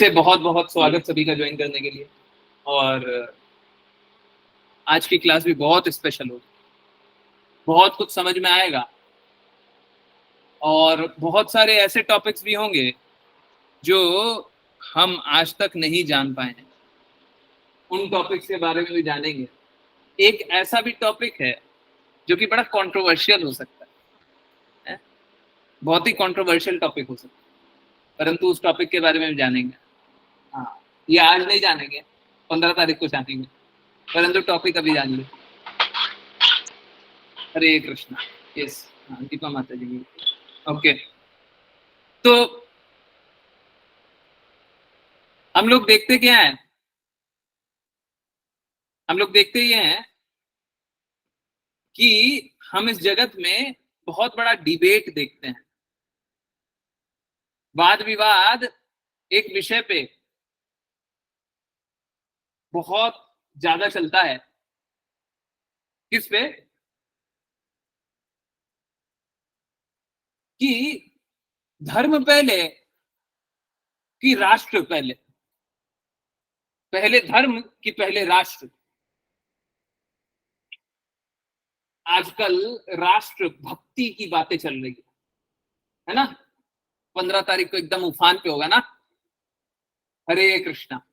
से बहुत बहुत स्वागत सभी का ज्वाइन करने के लिए। और आज की क्लास भी बहुत स्पेशल होगी, बहुत कुछ समझ में आएगा और बहुत सारे ऐसे टॉपिक्स भी होंगे जो हम आज तक नहीं जान पाए हैं। उन टॉपिक्स के बारे में भी जानेंगे। एक ऐसा भी टॉपिक है जो कि बड़ा कंट्रोवर्शियल हो सकता है, बहुत ही कंट्रोवर्शियल टॉपिक हो सकता है, परंतु उस टॉपिक के बारे में भी जानेंगे। हाँ, ये आज नहीं जानेंगे, 15 तारीख को जानेंगे, परंतु टॉपिक अभी जान लो। हरे कृष्णा। यस, हाँ, दीपा माता जी की। ओके, तो हम लोग देखते क्या है, हम लोग देखते ये हैं कि हम इस जगत में बहुत बड़ा डिबेट देखते हैं, वाद विवाद एक विषय पे बहुत ज्यादा चलता है। किस पे? कि धर्म पहले कि राष्ट्र पहले, पहले धर्म कि पहले राष्ट्र। आजकल राष्ट्र भक्ति की बातें चल रही है ना। 15 तारीख को एकदम उफान पे होगा ना। हरे कृष्णा।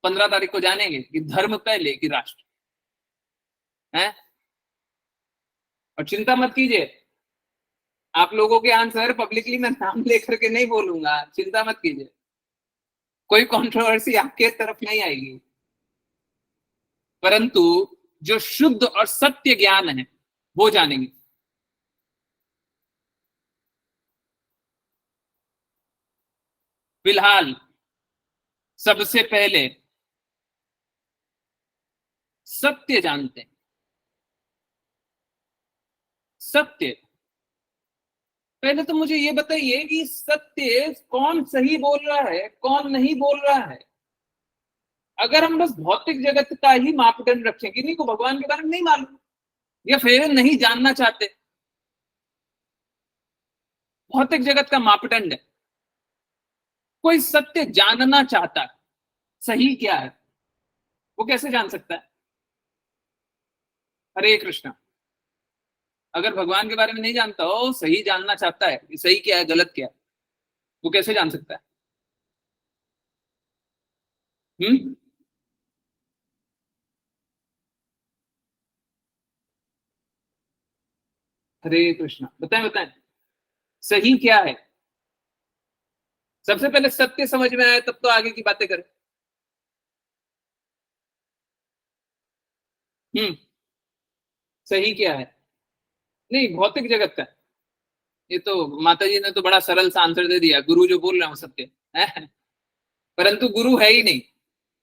15 तारीख को जानेंगे कि धर्म पहले कि राष्ट्र है। और चिंता मत कीजिए, आप लोगों के आंसर पब्लिकली मैं नाम लेकर के नहीं बोलूंगा, चिंता मत कीजिए, कोई कंट्रोवर्सी आपके तरफ नहीं आएगी, परंतु जो शुद्ध और सत्य ज्ञान है वो जानेंगे। फिलहाल सबसे पहले सत्य जानते हैं। सत्य, पहले तो मुझे ये बताइए कि सत्य कौन सही बोल रहा है, कौन नहीं बोल रहा है। अगर हम बस भौतिक जगत का ही मापदंड रखें, किन्हीं को भगवान के बारे में नहीं मालूम या फिर नहीं जानना चाहते, भौतिक जगत का मापदंड है। कोई सत्य जानना चाहता है, सही क्या है, वो कैसे जान सकता है? हरे कृष्णा। अगर भगवान के बारे में नहीं जानता हो, सही जानना चाहता है कि सही क्या है गलत क्या है, वो कैसे जान सकता है? हम्म। हरे कृष्णा, बताएं बताएं, सही क्या है? सबसे पहले सत्य समझ में आए तब तो आगे की बातें करें। सही क्या है? नहीं, भौतिक जगत का। ये तो माता जी ने तो बड़ा सरल सा आंसर दे दिया, गुरु जो बोल रहे हैं वो सत्य है। परंतु गुरु है ही नहीं।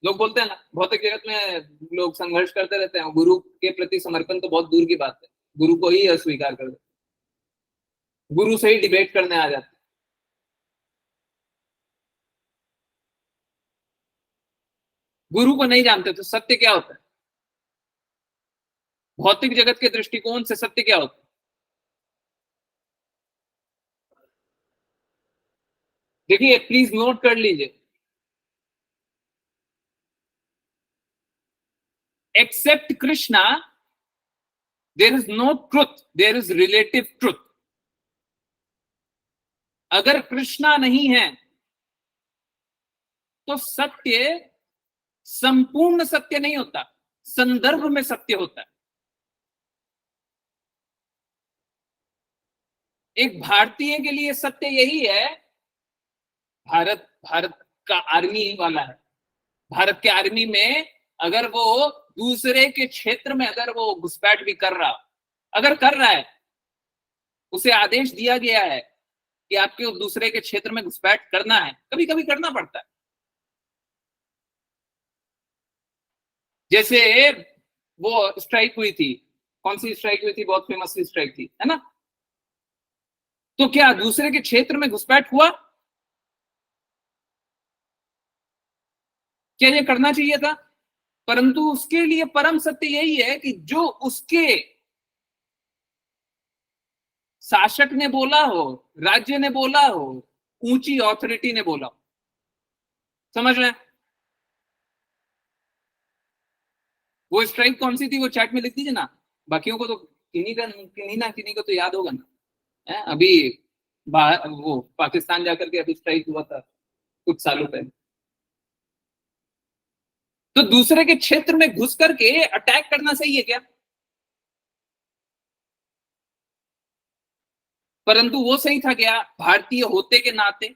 लोग बोलते हैं ना, भौतिक जगत में लोग संघर्ष करते रहते हैं, गुरु के प्रति समर्पण तो बहुत दूर की बात है, गुरु को ही अस्वीकार कर दे, गुरु से ही डिबेट करने आ जाते हैं। गुरु को नहीं जानते तो सत्य क्या होता है? भौतिक जगत के दृष्टिकोण से सत्य क्या होता है? देखिए, प्लीज नोट कर लीजिए। Except Krishna there is no truth, there is relative truth. अगर कृष्णा नहीं है तो सत्य संपूर्ण सत्य नहीं होता, संदर्भ में सत्य होता है। एक भारतीय के लिए सत्य यही है, भारत भारत का आर्मी वाला है, भारत के आर्मी में अगर वो दूसरे के क्षेत्र में अगर वो घुसपैठ भी कर रहा, अगर कर रहा है, उसे आदेश दिया गया है कि आपके दूसरे के क्षेत्र में घुसपैठ करना है, कभी कभी करना पड़ता है। जैसे वो स्ट्राइक हुई थी, कौन सी स्ट्राइक हुई थी, बहुत फेमस स्ट्राइक थी, है ना। तो क्या दूसरे के क्षेत्र में घुसपैठ हुआ? क्या ये करना चाहिए था? परंतु उसके लिए परम सत्य यही है कि जो उसके शासक ने बोला हो, राज्य ने बोला हो, ऊंची ऑथोरिटी ने बोला हो, समझ रहे हैं? वो स्ट्राइक कौन सी थी वो चैट में लिख दीजिए ना, बाकियों को तो किन्हीं को तो याद होगा ना। अभी बाहर वो पाकिस्तान जाकर के अभी स्ट्राइक हुआ था कुछ सालों पहले। तो दूसरे के क्षेत्र में घुस करके अटैक करना सही है क्या? परंतु वो सही था क्या भारतीय होते के नाते?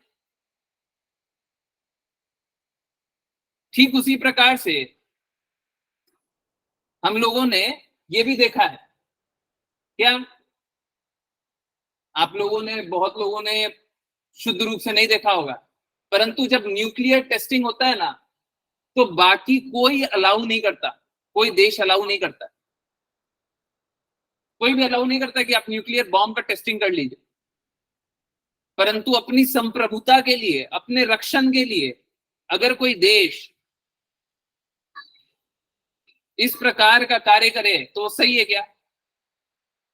ठीक उसी प्रकार से हम लोगों ने ये भी देखा है क्या, आप लोगों ने बहुत लोगों ने शुद्ध रूप से नहीं देखा होगा, परंतु जब न्यूक्लियर टेस्टिंग होता है ना, तो बाकी कोई अलाउ नहीं करता, कोई देश अलाउ नहीं करता, कोई भी अलाउ नहीं करता कि आप न्यूक्लियर बॉम्ब का टेस्टिंग कर लीजिए। परंतु अपनी संप्रभुता के लिए, अपने रक्षण के लिए अगर कोई देश इस प्रकार का कार्य करे तो सही है क्या?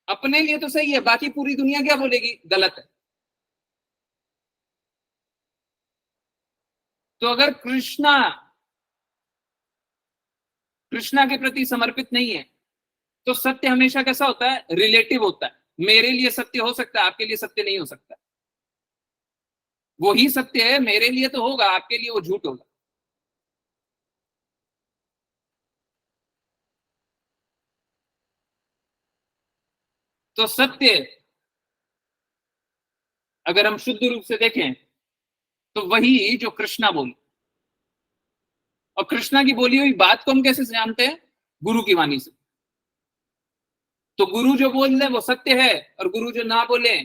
अपने लिए तो सही है, बाकी पूरी दुनिया क्या बोलेगी? गलत है। तो अगर कृष्णा के प्रति समर्पित नहीं है, तो सत्य हमेशा कैसा होता है? रिलेटिव होता है। मेरे लिए सत्य हो सकता है, आपके लिए सत्य नहीं हो सकता। वही सत्य है मेरे लिए तो होगा, आपके लिए वो झूठ होगा। तो सत्य अगर हम शुद्ध रूप से देखें तो वही जो कृष्णा बोले, और कृष्णा की बोली हुई बात को हम कैसे जानते हैं? गुरु की वाणी से। तो गुरु जो बोल रहे वो सत्य है, और गुरु जो ना बोले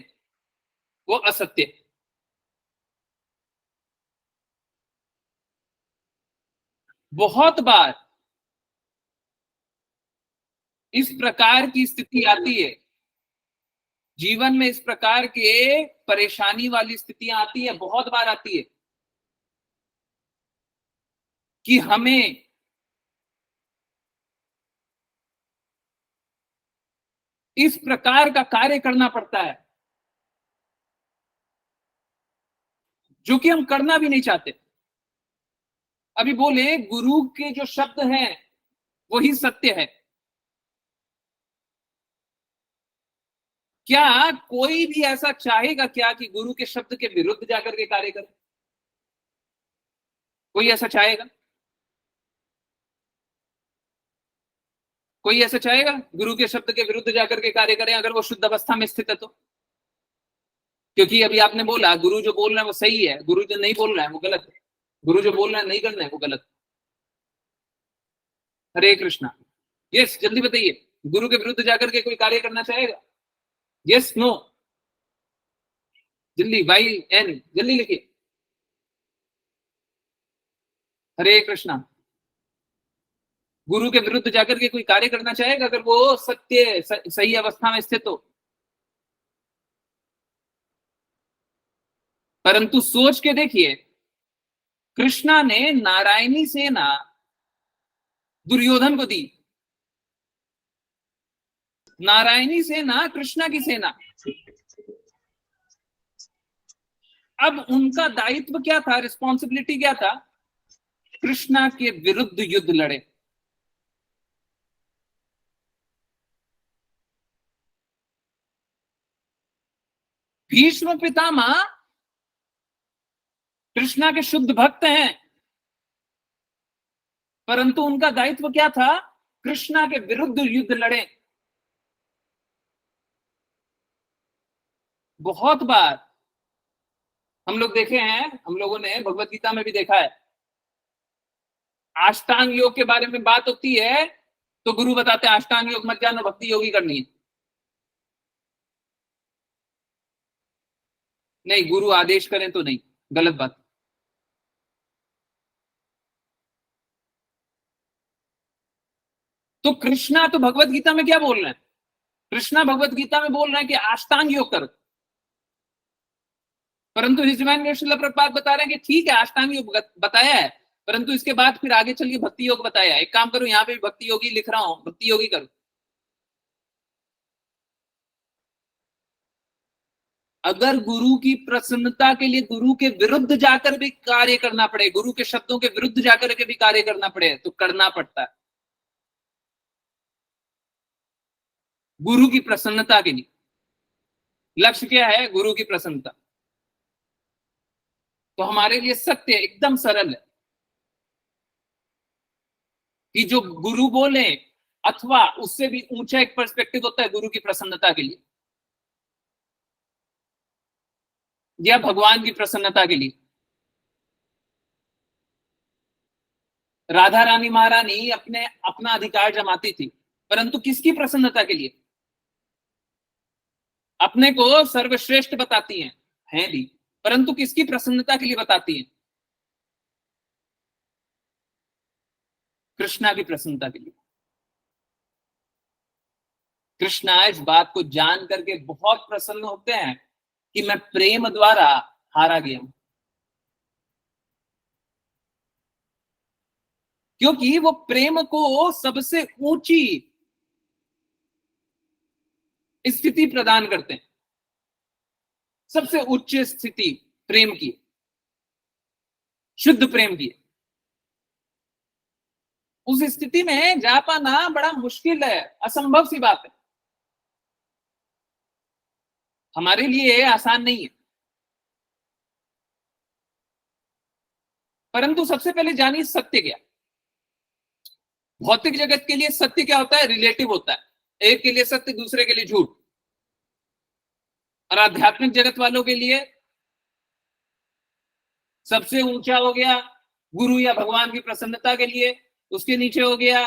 वो असत्य है। बहुत बार इस प्रकार की स्थिति आती है जीवन में, इस प्रकार के परेशानी वाली स्थितियां आती है, बहुत बार आती है कि हमें इस प्रकार का कार्य करना पड़ता है जो कि हम करना भी नहीं चाहते। अभी बोले गुरु के जो शब्द हैं वही सत्य है, क्या कोई भी ऐसा चाहेगा क्या कि गुरु के शब्द के विरुद्ध जाकर के कार्य करे? कोई ऐसा चाहेगा? कोई ऐसा चाहेगा गुरु के शब्द के विरुद्ध जाकर के कार्य करें अगर वो शुद्ध अवस्था में स्थित है तो? क्योंकि अभी आपने बोला गुरु जो बोल रहे हैं वो सही है, गुरु जो नहीं बोल रहा है वो गलत है, गुरु जो बोल रहे हैं नहीं करना है वो गलत है। हरे कृष्णा। यस, जल्दी बताइए, गुरु के विरुद्ध जाकर के कोई कार्य करना चाहेगा? यस, नो, जल्दी, वाई एन, जल्दी लिखिए। हरे कृष्णा। गुरु के विरुद्ध जाकर के कोई कार्य करना चाहेगा अगर वो सत्य सही अवस्था में स्थित हो? परंतु सोच के देखिए, कृष्णा ने नारायणी सेना दुर्योधन को दी, नारायणी सेना कृष्णा की सेना। अब उनका दायित्व क्या था, रिस्पॉन्सिबिलिटी क्या था? कृष्णा के विरुद्ध युद्ध लड़े। भीष्म पितामह कृष्णा के शुद्ध भक्त हैं, परंतु उनका दायित्व क्या था? कृष्णा के विरुद्ध युद्ध लड़े। बहुत बार हम लोग देखे हैं, हम लोगों ने भगवत गीता में भी देखा है, अष्टांग योग के बारे में बात होती है तो गुरु बताते हैं अष्टांग योग मत जानो, भक्ति योगी करनी है। नहीं, गुरु आदेश करें तो नहीं, गलत बात। तो कृष्णा तो भगवत गीता में क्या बोल रहे हैं? कृष्णा भगवत गीता में बोल रहे हैं कि अष्टांग योग करो, परंतु हिज डिवाइन श्रील प्रभुपाद बता रहे हैं कि ठीक है अष्टांग योग बताया है, परंतु इसके बाद फिर आगे चलिए भक्ति योग बताया है। एक काम करो, यहाँ पे भी भक्ति योगी लिख रहा हूं, भक्ति योगी करो। अगर गुरु की प्रसन्नता के लिए गुरु के विरुद्ध जाकर भी कार्य करना पड़े, गुरु के शब्दों के विरुद्ध जाकर के भी कार्य करना पड़े, तो करना पड़ता है, गुरु की प्रसन्नता के लिए। लक्ष्य क्या है? गुरु की प्रसन्नता। तो हमारे लिए सत्य एकदम सरल है कि जो गुरु बोले, अथवा उससे भी ऊंचा एक पर्सपेक्टिव होता है गुरु की प्रसन्नता के लिए या भगवान की प्रसन्नता के लिए। राधा रानी महारानी अपना अधिकार जमाती थी, परंतु किसकी प्रसन्नता के लिए? अपने को सर्वश्रेष्ठ बताती हैं भी, परंतु किसकी प्रसन्नता के लिए बताती हैं? कृष्णा की प्रसन्नता के लिए। कृष्णा इस बात को जान करके बहुत प्रसन्न होते हैं कि मैं प्रेम द्वारा हारा गया हूं, क्योंकि वो प्रेम को सबसे ऊंची स्थिति प्रदान करते हैं। सबसे उच्च स्थिति प्रेम की, शुद्ध प्रेम की। उस स्थिति में जा पाना बड़ा मुश्किल है, असंभव सी बात है, हमारे लिए आसान नहीं है। परंतु सबसे पहले जानिए सत्य क्या। भौतिक जगत के लिए सत्य क्या होता है? रिलेटिव होता है, एक के लिए सत्य, दूसरे के लिए झूठ। और आध्यात्मिक जगत वालों के लिए सबसे ऊंचा हो गया गुरु या भगवान की प्रसन्नता के लिए, उसके नीचे हो गया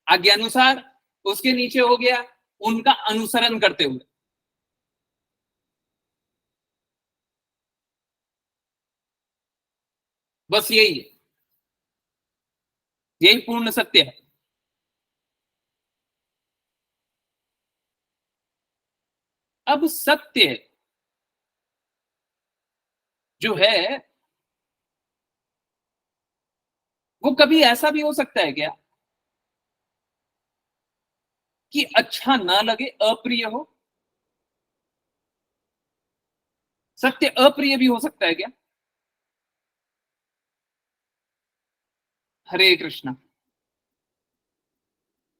आज्ञानुसार, उसके नीचे हो गया उनका अनुसरण करते हुए। बस यही है, यही पूर्ण सत्य है। अब सत्य जो है वो कभी ऐसा भी हो सकता है क्या कि अच्छा ना लगे, अप्रिय हो? सत्य अप्रिय भी हो सकता है क्या? हरे कृष्णा।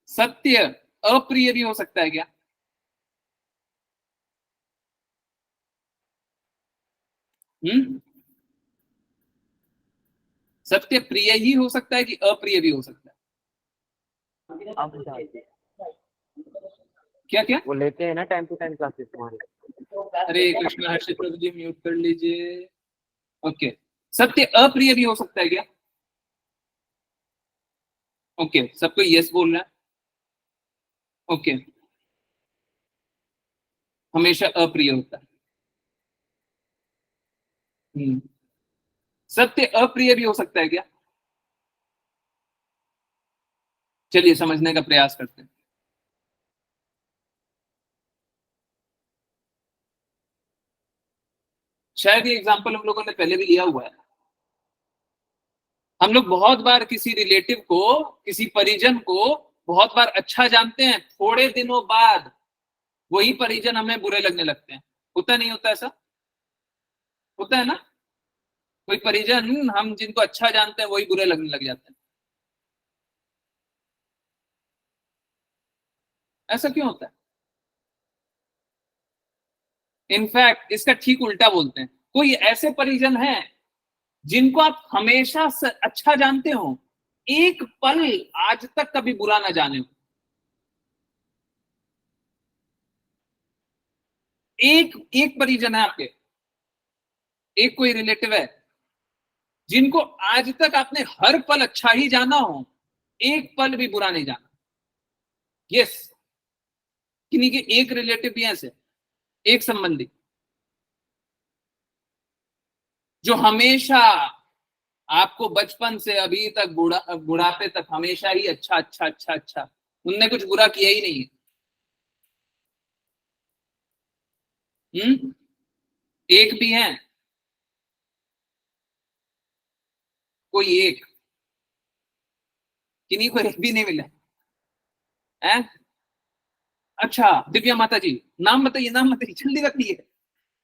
सत्य अप्रिय भी हो सकता है क्या? हम्म। सत्य प्रिय ही हो सकता है कि अप्रिय भी हो सकता है? आप बताइए। क्या क्या? वो लेते हैं ना टाइम टू टाइम क्लासेस तुम्हारे। हरे कृष्णा। हर्षित प्रभु जी म्यूट कर लीजिए। ओके, सत्य अप्रिय भी हो सकता है क्या? ओके, सबको यस बोल रहा है। ओके, हमेशा अप्रिय होता है। सत्य अप्रिय भी हो सकता है क्या? चलिए समझने का प्रयास करते हैं। शायद ये एग्जांपल हम लोगों ने पहले भी लिया हुआ है। हम लोग बहुत बार किसी रिलेटिव को, किसी परिजन को बहुत बार अच्छा जानते हैं, थोड़े दिनों बाद वही परिजन हमें बुरे लगने लगते हैं। होता नहीं होता ऐसा? होता है ना? कोई परिजन हम जिनको अच्छा जानते हैं वही बुरे लगने लग जाते हैं। ऐसा क्यों होता है? इनफैक्ट इसका ठीक उल्टा बोलते हैं। कोई ऐसे परिजन हैं जिनको आप हमेशा से अच्छा जानते हो, एक पल आज तक कभी बुरा ना जाने हो। एक एक परिजन है आपके, एक कोई रिलेटिव है जिनको आज तक आपने हर पल अच्छा ही जाना हो, एक पल भी बुरा नहीं जाना। यस, किन्हीं के एक रिलेटिव भी ऐसे, एक संबंधी जो हमेशा आपको बचपन से अभी तक बुढ़ापे तक हमेशा ही अच्छा अच्छा अच्छा अच्छा, उनने कुछ बुरा किया ही नहीं है। एक भी है? कोई एक? किन्हीं को एक भी नहीं मिला है? अच्छा दिव्या माता जी, नाम बताइए, नाम बताइए, जल्दी रखिए।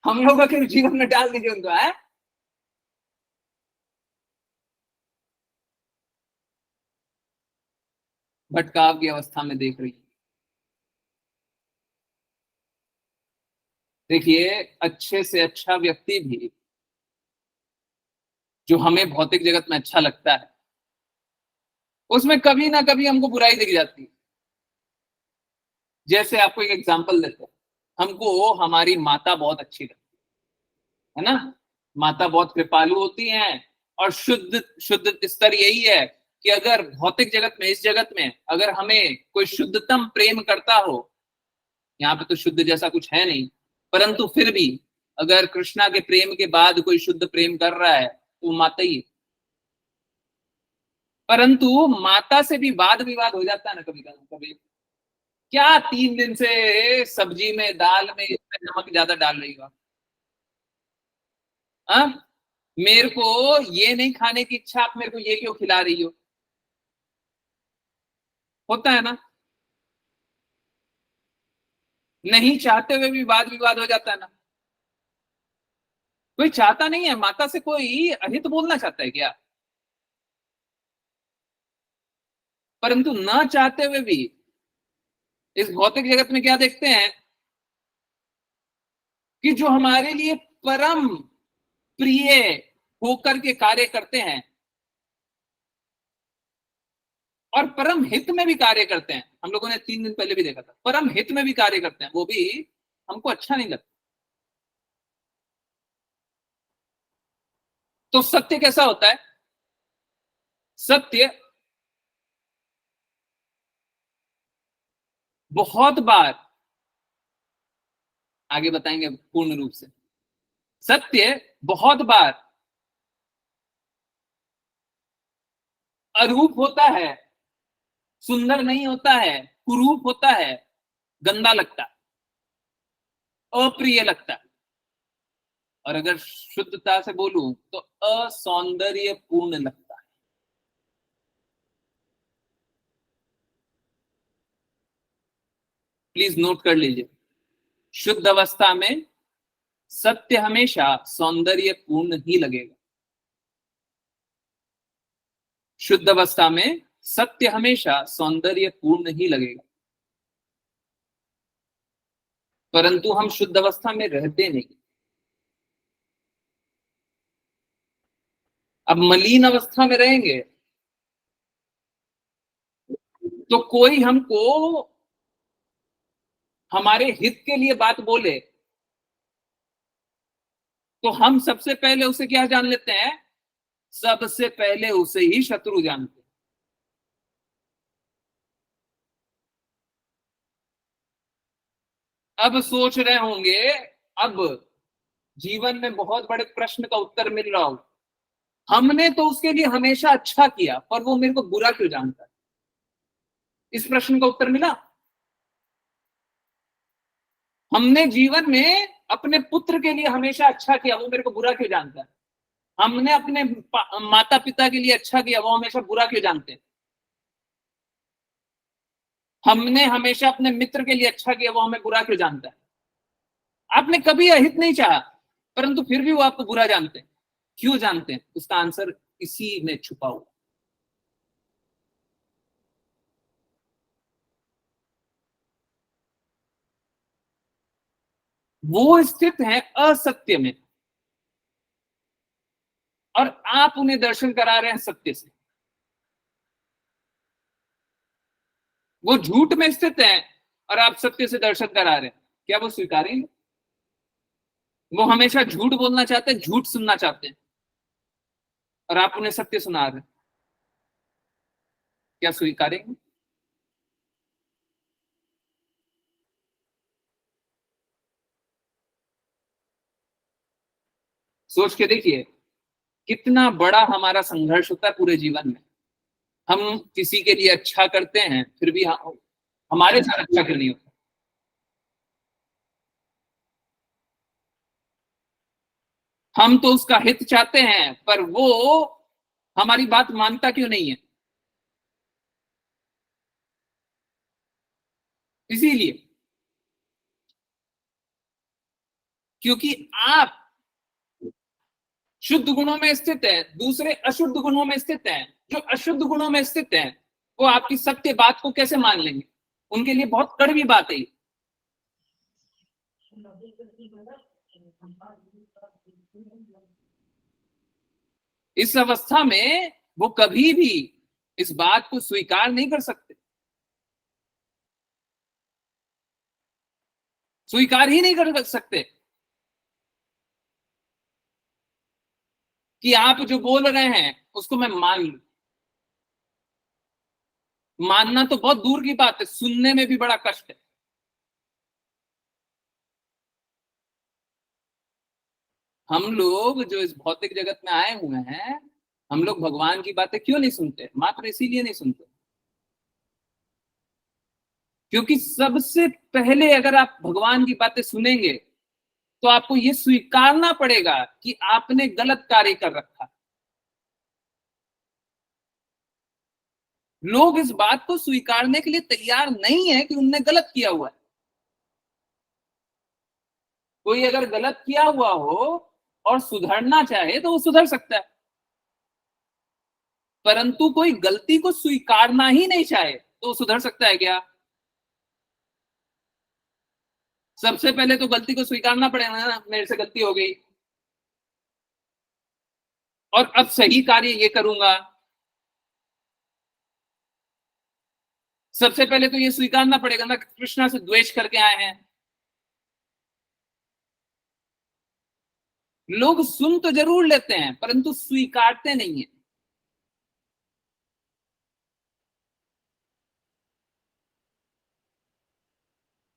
हम लोगों के जीवन में डाल दीजिए उनको, है भटकाव की अवस्था में देख रही है। देखिए, अच्छे से अच्छा व्यक्ति भी जो हमें भौतिक जगत में अच्छा लगता है, उसमें कभी ना कभी हमको बुराई दिख जाती है। जैसे आपको एक एग्जांपल देते हैं, हमको हमारी माता बहुत अच्छी लगती है ना। माता बहुत कृपालु होती हैं, और शुद्ध शुद्ध स्तर यही है कि अगर भौतिक जगत में, इस जगत में अगर हमें कोई शुद्धतम प्रेम करता हो, यहाँ पे तो शुद्ध जैसा कुछ है नहीं, परंतु फिर भी अगर कृष्णा के प्रेम के बाद कोई शुद्ध प्रेम कर रहा है तो वो माता ही है। परंतु माता से भी वाद विवाद हो जाता है ना कभी कभी। क्या 3 दिन से सब्जी में, दाल में इसमें नमक ज्यादा डाल रही हो? हाँ, मेरे को ये नहीं खाने की इच्छा, आप मेरे को ये क्यों खिला रही हो? होता है ना। नहीं चाहते हुए भी वाद विवाद हो जाता है ना। कोई चाहता नहीं है, माता से कोई अहित बोलना चाहता है क्या? परंतु न चाहते हुए भी इस भौतिक जगत में क्या देखते हैं कि जो हमारे लिए परम प्रिय होकर के कार्य करते हैं और परम हित में भी कार्य करते हैं, हम लोगों ने 3 दिन पहले भी देखा था, परम हित में भी कार्य करते हैं, वो भी हमको अच्छा नहीं लगता। तो सत्य कैसा होता है? सत्य बहुत बार, आगे बताएंगे पूर्ण रूप से, सत्य बहुत बार अरूप होता है, सुंदर नहीं होता है, कुरूप होता है, गंदा लगता है, अप्रिय लगता है, और अगर शुद्धता से बोलूं तो असौंदर्यपूर्ण लगता है। प्लीज नोट कर लीजिए, शुद्ध अवस्था में सत्य हमेशा सौंदर्यपूर्ण ही लगेगा। शुद्ध अवस्था में सत्य हमेशा सौंदर्यपूर्ण ही लगेगा, परंतु हम शुद्ध अवस्था में रहते नहीं। अब मलिन अवस्था में रहेंगे तो कोई हमको हमारे हित के लिए बात बोले तो हम सबसे पहले उसे क्या जान लेते हैं? सबसे पहले उसे ही शत्रु जानते हैं। अब सोच रहे होंगे, अब जीवन में बहुत बड़े प्रश्न का उत्तर मिल रहा हो, हमने तो उसके लिए हमेशा अच्छा किया पर वो मेरे को बुरा क्यों जानता है? इस प्रश्न का उत्तर मिला। हमने जीवन में अपने पुत्र के लिए हमेशा अच्छा किया, वो मेरे को बुरा क्यों जानता है? हमने अपने माता पिता के लिए अच्छा किया, वो हमेशा बुरा क्यों जानते हैं? हमने हमेशा अपने मित्र के लिए अच्छा किया, वो हमें बुरा क्यों जानता है? आपने कभी अहित नहीं चाहा, परंतु फिर भी वो आपको बुरा जानते हैं। क्यों जानते हैं? उसका आंसर इसी में छुपा हुआ। वो स्थित है असत्य में, और आप उन्हें दर्शन करा रहे हैं सत्य से। वो झूठ में स्थित है और आप सत्य से दर्शन करा रहे हैं, क्या वो स्वीकारेंगे? वो हमेशा झूठ बोलना चाहते हैं, झूठ सुनना चाहते हैं, और आप उन्हें सत्य सुना रहे हैं, क्या स्वीकारेंगे? सोच के देखिए, कितना बड़ा हमारा संघर्ष होता है पूरे जीवन में। हम किसी के लिए अच्छा करते हैं, फिर भी हमारे साथ अच्छा क्यों नहीं होता? हम तो उसका हित चाहते हैं, पर वो हमारी बात मानता क्यों नहीं है? इसीलिए, क्योंकि आप शुद्ध गुणों में स्थित है, दूसरे अशुद्ध गुणों में स्थित हैं। जो अशुद्ध गुणों में स्थित हैं वो आपकी सत्य बात को कैसे मान लेंगे? उनके लिए बहुत कड़वी बात है। इस अवस्था में वो कभी भी इस बात को स्वीकार नहीं कर सकते, स्वीकार ही नहीं कर सकते कि आप जो बोल रहे हैं उसको मैं मान लूं। मानना तो बहुत दूर की बात है, सुनने में भी बड़ा कष्ट है। हम लोग जो इस भौतिक जगत में आए हुए हैं, हम लोग भगवान की बातें क्यों नहीं सुनते? मात्र इसीलिए नहीं सुनते क्योंकि सबसे पहले अगर आप भगवान की बातें सुनेंगे तो आपको यह स्वीकारना पड़ेगा कि आपने गलत कार्य कर रखा। लोग इस बात को स्वीकारने के लिए तैयार नहीं है कि उनने गलत किया हुआ है। कोई अगर गलत किया हुआ हो और सुधरना चाहे तो वो सुधर सकता है, परंतु कोई गलती को स्वीकारना ही नहीं चाहे तो वो सुधर सकता है क्या? सबसे पहले तो गलती को स्वीकारना पड़ेगा ना, मेरे से गलती हो गई और अब सही कार्य ये करूंगा। सबसे पहले तो ये स्वीकारना पड़ेगा ना, कृष्णा से द्वेष करके आए हैं। लोग सुन तो जरूर लेते हैं परंतु स्वीकारते नहीं है।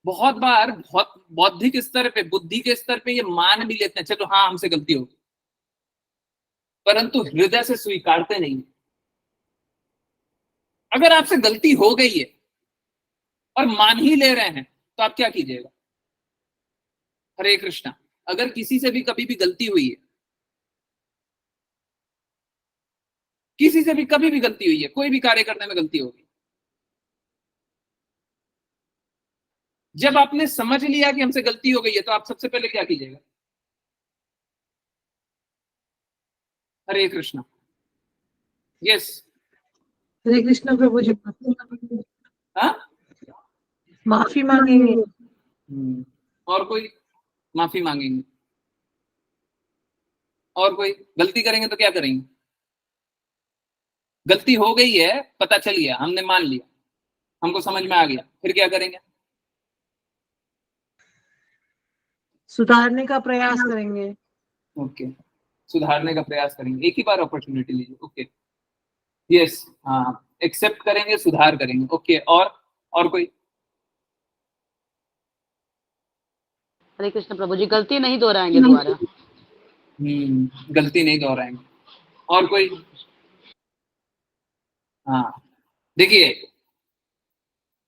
बहुत बार बहुत बौद्धिक स्तर पे, बुद्धि के स्तर पे ये मान भी लेते हैं, चलो हाँ हमसे गलती होगी, परंतु हृदय से स्वीकारते नहीं। अगर आपसे गलती हो गई है और मान ही ले रहे हैं तो आप क्या कीजिएगा? हरे कृष्णा। अगर किसी से भी कभी भी गलती हुई है, किसी से भी कभी भी गलती हुई है, कोई भी कार्य करने में गलती होगी, जब आपने समझ लिया कि हमसे गलती हो गई है तो आप सबसे पहले क्या कीजिएगा? हरे कृष्णा। यस। हरे कृष्ण प्रभु जी। हाँ, माफी मांगेंगे। और कोई? माफी मांगेंगे। और कोई? गलती करेंगे तो क्या करेंगे? गलती हो गई है, पता चल गया, हमने मान लिया, हमको समझ में आ गया, फिर क्या करेंगे? सुधारने का प्रयास करेंगे। ओके, सुधारने का प्रयास करेंगे। एक ही बार अपॉर्चुनिटी लीजिए। ओके, यस, हाँ, एक्सेप्ट करेंगे, सुधार करेंगे। ओके, और कोई? हरे कृष्ण प्रभु जी, गलती नहीं दोहराएंगे दोबारा। गलती नहीं दोहराएंगे। और कोई? हाँ, देखिए,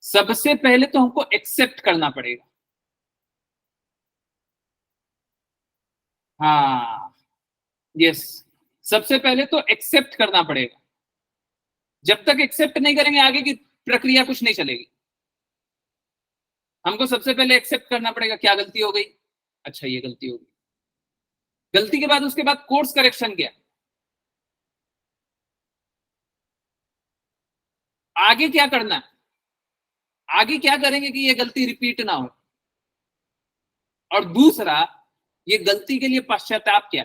सबसे पहले तो हमको एक्सेप्ट करना पड़ेगा। हाँ, यस, सबसे पहले तो एक्सेप्ट करना पड़ेगा। जब तक एक्सेप्ट नहीं करेंगे आगे की प्रक्रिया कुछ नहीं चलेगी। हमको सबसे पहले एक्सेप्ट करना पड़ेगा क्या गलती हो गई, अच्छा ये गलती हो गई। गलती के बाद उसके बाद कोर्स करेक्शन क्या, आगे क्या करना है, आगे क्या करेंगे कि ये गलती रिपीट ना हो। और दूसरा, ये गलती के लिए पश्चाताप क्या,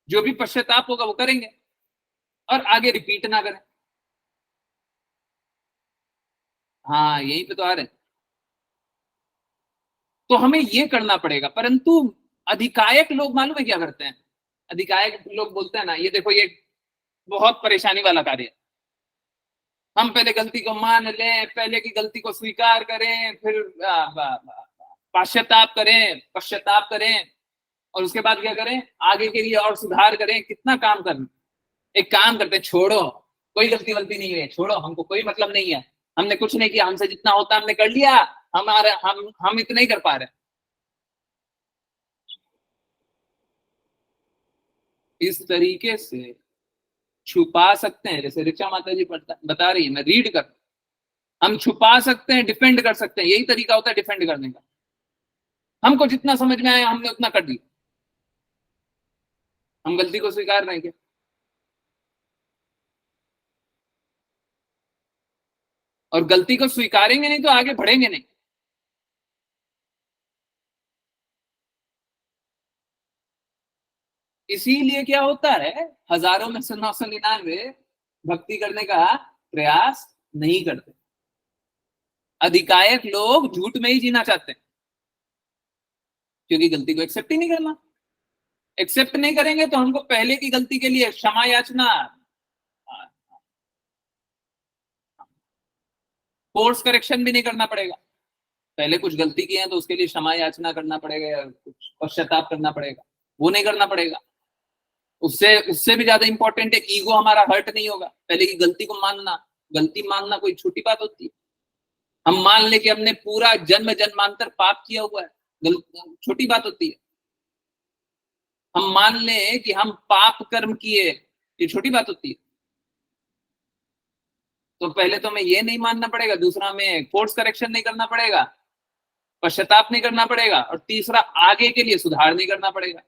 जो भी पश्चाताप होगा वो करेंगे और आगे रिपीट ना करें। हाँ, यहीं पे तो आ रहे हैं। तो हमें ये करना पड़ेगा, परंतु अधिकायक लोग मालूम है क्या करते हैं? अधिकायक लोग बोलते हैं ना, ये देखो ये बहुत परेशानी वाला कार्य है, हम पहले गलती को मान लें, पहले की गलती को स्वीकार करें, फिर पश्चाताप करें और उसके बाद क्या करें, आगे के लिए और सुधार करें। कितना काम करना। एक काम करते हैं, छोड़ो, कोई गलती वलती नहीं है, छोड़ो, हमको कोई मतलब नहीं है, हमने कुछ नहीं किया, हमसे जितना होता हमने कर लिया, हम इतना ही कर पा रहे हैं। इस तरीके से छुपा सकते हैं। जैसे ऋचा माता जी बता रही है, मैं रीड कर, हम छुपा सकते हैं, डिफेंड कर सकते हैं, यही तरीका होता है डिफेंड करने का। हमको जितना समझ में आया हमने उतना कर दिया। हम गलती को स्वीकार नहीं किया। और गलती को स्वीकारेंगे नहीं तो आगे बढ़ेंगे नहीं। इसीलिए क्या होता है, हजारों में से 999 भक्ति करने का प्रयास नहीं करते। अधिकांश लोग झूठ में ही जीना चाहते हैं, क्योंकि गलती को एक्सेप्ट ही नहीं करना। एक्सेप्ट नहीं करेंगे तो हमको पहले की गलती के लिए क्षमा याचना, कोर्स करेक्शन भी नहीं करना पड़ेगा। पहले कुछ गलती की है तो उसके लिए क्षमा याचना करना पड़ेगा या कुछ पश्चाताप करना पड़ेगा, वो नहीं करना पड़ेगा। उससे उससे भी ज्यादा इंपॉर्टेंट है, ईगो हमारा हर्ट नहीं होगा। पहले की गलती को मानना, गलती मानना कोई छोटी बात होती है। हम मान ले कि हमने पूरा जन्म जन्मांतर पाप किया हुआ है, छोटी बात होती है। हम मान ले कि हम पाप कर्म किए, ये छोटी बात होती है। तो पहले तो हमें ये नहीं मानना पड़ेगा, दूसरा हमें कोर्स करेक्शन नहीं करना पड़ेगा, पश्चाताप नहीं करना पड़ेगा, और तीसरा आगे के लिए सुधार नहीं करना पड़ेगा।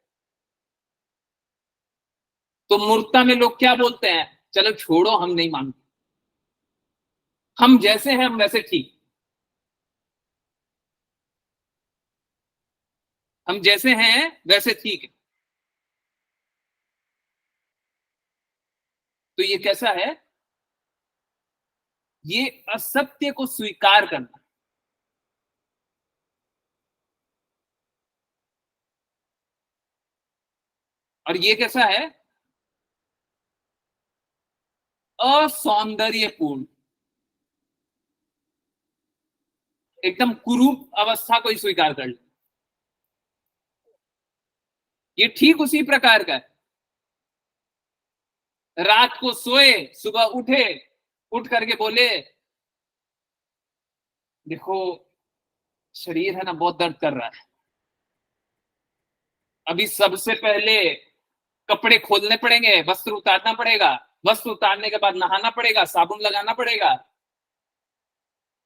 तो मूर्खता में लोग क्या बोलते हैं, चलो छोड़ो हम नहीं मानते, हम जैसे हैं हम वैसे ठीक, हम जैसे हैं वैसे ठीक है। तो ये कैसा है, ये असत्य को स्वीकार करना। और ये कैसा है, असौंदर्यपूर्ण, एकदम कुरूप अवस्था को ही स्वीकार कर ले। ये ठीक उसी प्रकार का है, रात को सोए सुबह उठे, उठ करके बोले देखो शरीर है ना बहुत दर्द कर रहा है, अभी सबसे पहले कपड़े खोलने पड़ेंगे, वस्त्र उतारना पड़ेगा, वस्त्र उतारने के बाद नहाना पड़ेगा, साबुन लगाना पड़ेगा,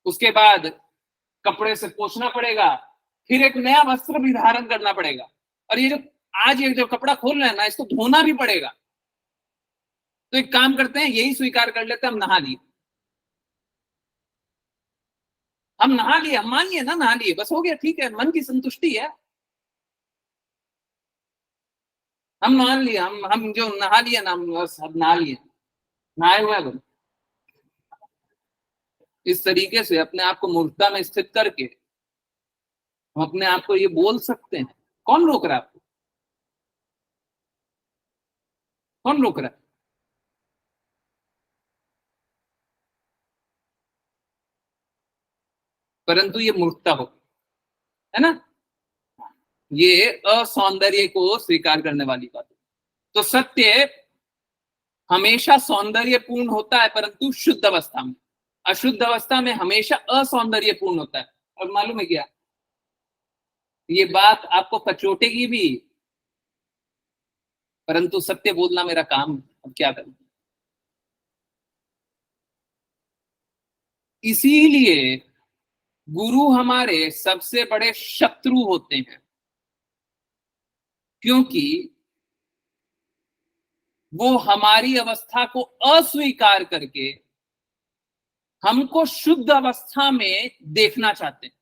उसके बाद कपड़े से पोंछना पड़ेगा, फिर एक नया वस्त्र भी धारण करना पड़ेगा, और ये जो आज ये जो कपड़ा खोल रहे हैं ना इसको धोना भी पड़ेगा। तो एक काम करते हैं, यही स्वीकार कर लेते हैं, हम नहा लिए, हम नहा लिए, हम मान लिए ना नहा लिए, बस हो गया, ठीक है, मन की संतुष्टि है, हम मान लिए, हम जो नहा लिए ना, हम बस अब नहा लिए, नहाए हुए हैं। इस तरीके से अपने आप को मूर्खता में स्थित करके हम अपने आप को ये बोल सकते हैं। कौन रोक रहा है आपको, कौन रोक रहा है? परंतु ये मूर्खता हो, है ना, ये असौंदर्य को स्वीकार करने वाली बात है। तो सत्य हमेशा सौंदर्यपूर्ण होता है, परंतु शुद्ध अवस्था में। अशुद्ध अवस्था में हमेशा असौंदर्यपूर्ण होता है। और मालूम है क्या, ये बात आपको कचोटेगी भी, परंतु सत्य बोलना मेरा काम है, अब क्या करूं। इसीलिए गुरु हमारे सबसे बड़े शत्रु होते हैं, क्योंकि वो हमारी अवस्था को अस्वीकार करके हमको शुद्ध अवस्था में देखना चाहते हैं।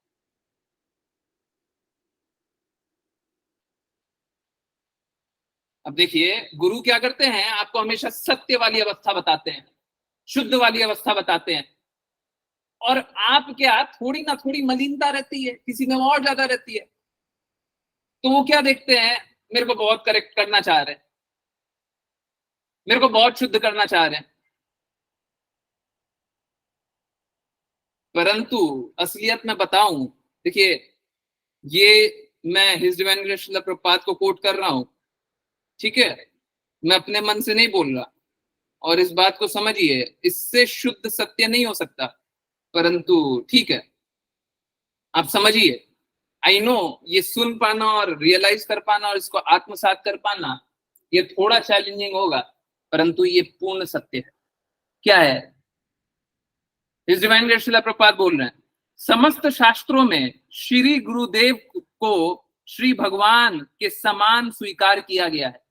अब देखिए गुरु क्या करते हैं, आपको हमेशा सत्य वाली अवस्था बताते हैं, शुद्ध वाली अवस्था बताते हैं, और आप क्या थोड़ी ना थोड़ी मलिनता रहती है, किसी में और ज्यादा रहती है, तो वो क्या देखते हैं, मेरे को बहुत करेक्ट करना चाह रहे हैं, मेरे को बहुत शुद्ध करना चाह रहे हैं। परंतु असलियत में बताऊं, देखिए ये मैं his divine grace Srila Prabhupada को कोट कर रहा हूं, ठीक है, मैं अपने मन से नहीं बोल रहा, और इस बात को समझिए, इससे शुद्ध सत्य नहीं हो सकता, परंतु ठीक है आप समझिए। आई नो ये सुन पाना और रियलाइज कर पाना और इसको आत्मसात कर पाना ये थोड़ा चैलेंजिंग होगा, परंतु ये पूर्ण सत्य है। क्या है, इस डिवाइन ग्रेस श्रील प्रभुपाद बोल रहे हैं, समस्त शास्त्रों में श्री गुरुदेव को श्री भगवान के समान स्वीकार किया गया है।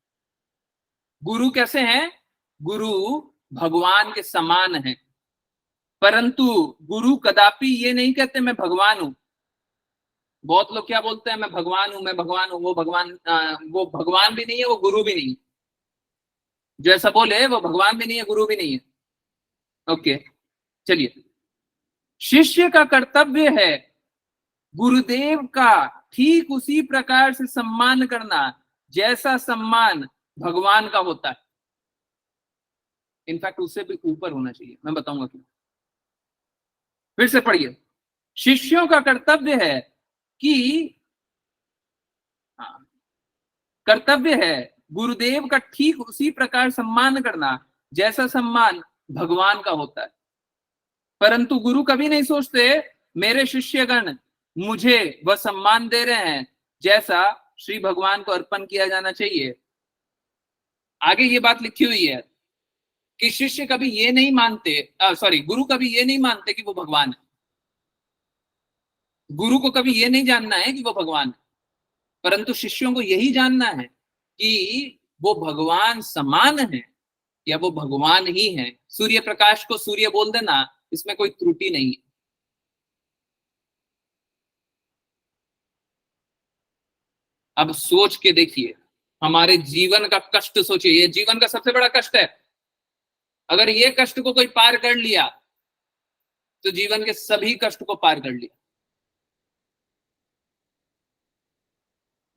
गुरु कैसे हैं? गुरु भगवान के समान हैं, परंतु गुरु कदापि ये नहीं कहते मैं भगवान हूं। बहुत लोग क्या बोलते हैं, मैं भगवान हूं, मैं भगवान हूं। वो भगवान भी नहीं है, वो गुरु भी नहीं है। जो ऐसा बोले वो भगवान भी नहीं है, गुरु भी नहीं है। ओके, चलिए। शिष्य का कर्तव्य है गुरुदेव का ठीक उसी प्रकार से सम्मान करना जैसा सम्मान भगवान का होता है। इनफैक्ट उससे भी ऊपर होना चाहिए, मैं बताऊंगा क्यों। फिर से पढ़िए। शिष्यों का कर्तव्य है कि कर्तव्य है गुरुदेव का ठीक उसी प्रकार सम्मान करना जैसा सम्मान भगवान का होता है, परंतु गुरु कभी नहीं सोचते मेरे शिष्यगण मुझे वह सम्मान दे रहे हैं जैसा श्री भगवान को अर्पण किया जाना चाहिए। आगे ये बात लिखी हुई है कि शिष्य कभी ये नहीं मानते, गुरु कभी ये नहीं मानते कि वो भगवान है। गुरु को कभी ये नहीं जानना है कि वो भगवान है, परंतु शिष्यों को यही जानना है कि वो भगवान समान है या वो भगवान ही है। सूर्य प्रकाश को सूर्य बोल देना, इसमें कोई त्रुटि नहीं है। अब सोच के देखिए, हमारे जीवन का कष्ट सोचिए। ये जीवन का सबसे बड़ा कष्ट है। अगर ये कष्ट को कोई पार कर लिया तो जीवन के सभी कष्ट को पार कर लिया।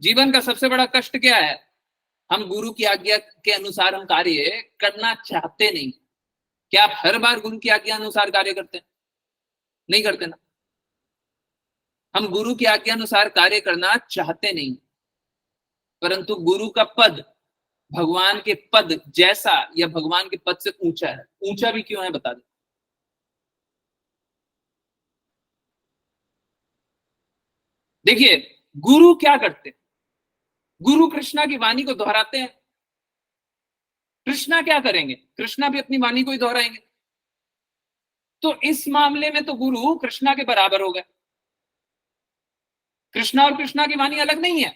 जीवन का सबसे बड़ा कष्ट क्या है? हम गुरु की आज्ञा के अनुसार हम कार्य करना चाहते नहीं। क्या आप हर बार गुरु की आज्ञा अनुसार कार्य करते हैं? नहीं करते ना। हम गुरु की आज्ञा अनुसार कार्य करना चाहते नहीं, परंतु गुरु का पद भगवान के पद जैसा या भगवान के पद से ऊंचा है। ऊंचा भी क्यों है बता दे। देखिए, गुरु क्या करते हैं? गुरु कृष्णा की वाणी को दोहराते हैं। कृष्णा क्या करेंगे? कृष्णा भी अपनी वाणी को ही दोहराएंगे। तो इस मामले में तो गुरु कृष्णा के बराबर हो गए। कृष्णा और कृष्णा की वाणी अलग नहीं है।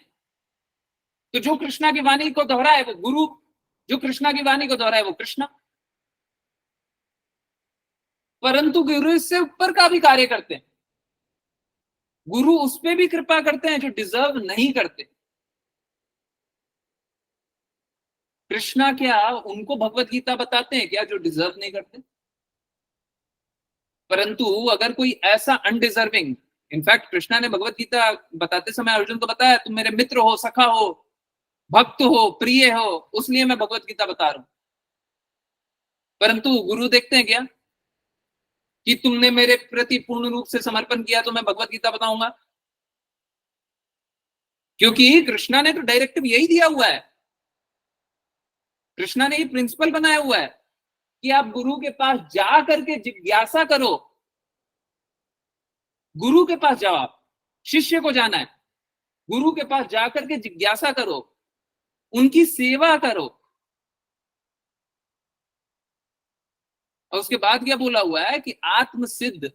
तो जो कृष्णा की वाणी को दोहराए वो गुरु, जो कृष्णा की वाणी को दोहराए वो कृष्णा। परंतु गुरु इससे ऊपर का भी कार्य करते हैं। गुरु उस पर भी कृपा करते हैं जो डिजर्व नहीं करते। कृष्णा क्या उनको भगवत गीता बताते हैं क्या जो डिजर्व नहीं करते? परंतु अगर कोई ऐसा अनडिजर्विंग, इनफैक्ट कृष्णा ने भगवत गीता बताते समय अर्जुन को बताया तुम मेरे मित्र हो, सखा हो, भक्त हो, प्रिय हो, उसलिए मैं भगवत गीता बता रहा हूं। परंतु गुरु देखते हैं क्या कि तुमने मेरे प्रति पूर्ण रूप से समर्पण किया तो मैं भगवत गीता बताऊंगा? क्योंकि कृष्णा ने तो डायरेक्टिव यही दिया हुआ है। कृष्णा ने ये प्रिंसिपल बनाया हुआ है कि आप गुरु के पास जा करके जिज्ञासा करो। गुरु के पास जाओ, आप शिष्य को जाना है, गुरु के पास जाकर के जिज्ञासा करो, उनकी सेवा करो। और उसके बाद क्या बोला हुआ है कि आत्मसिद्ध,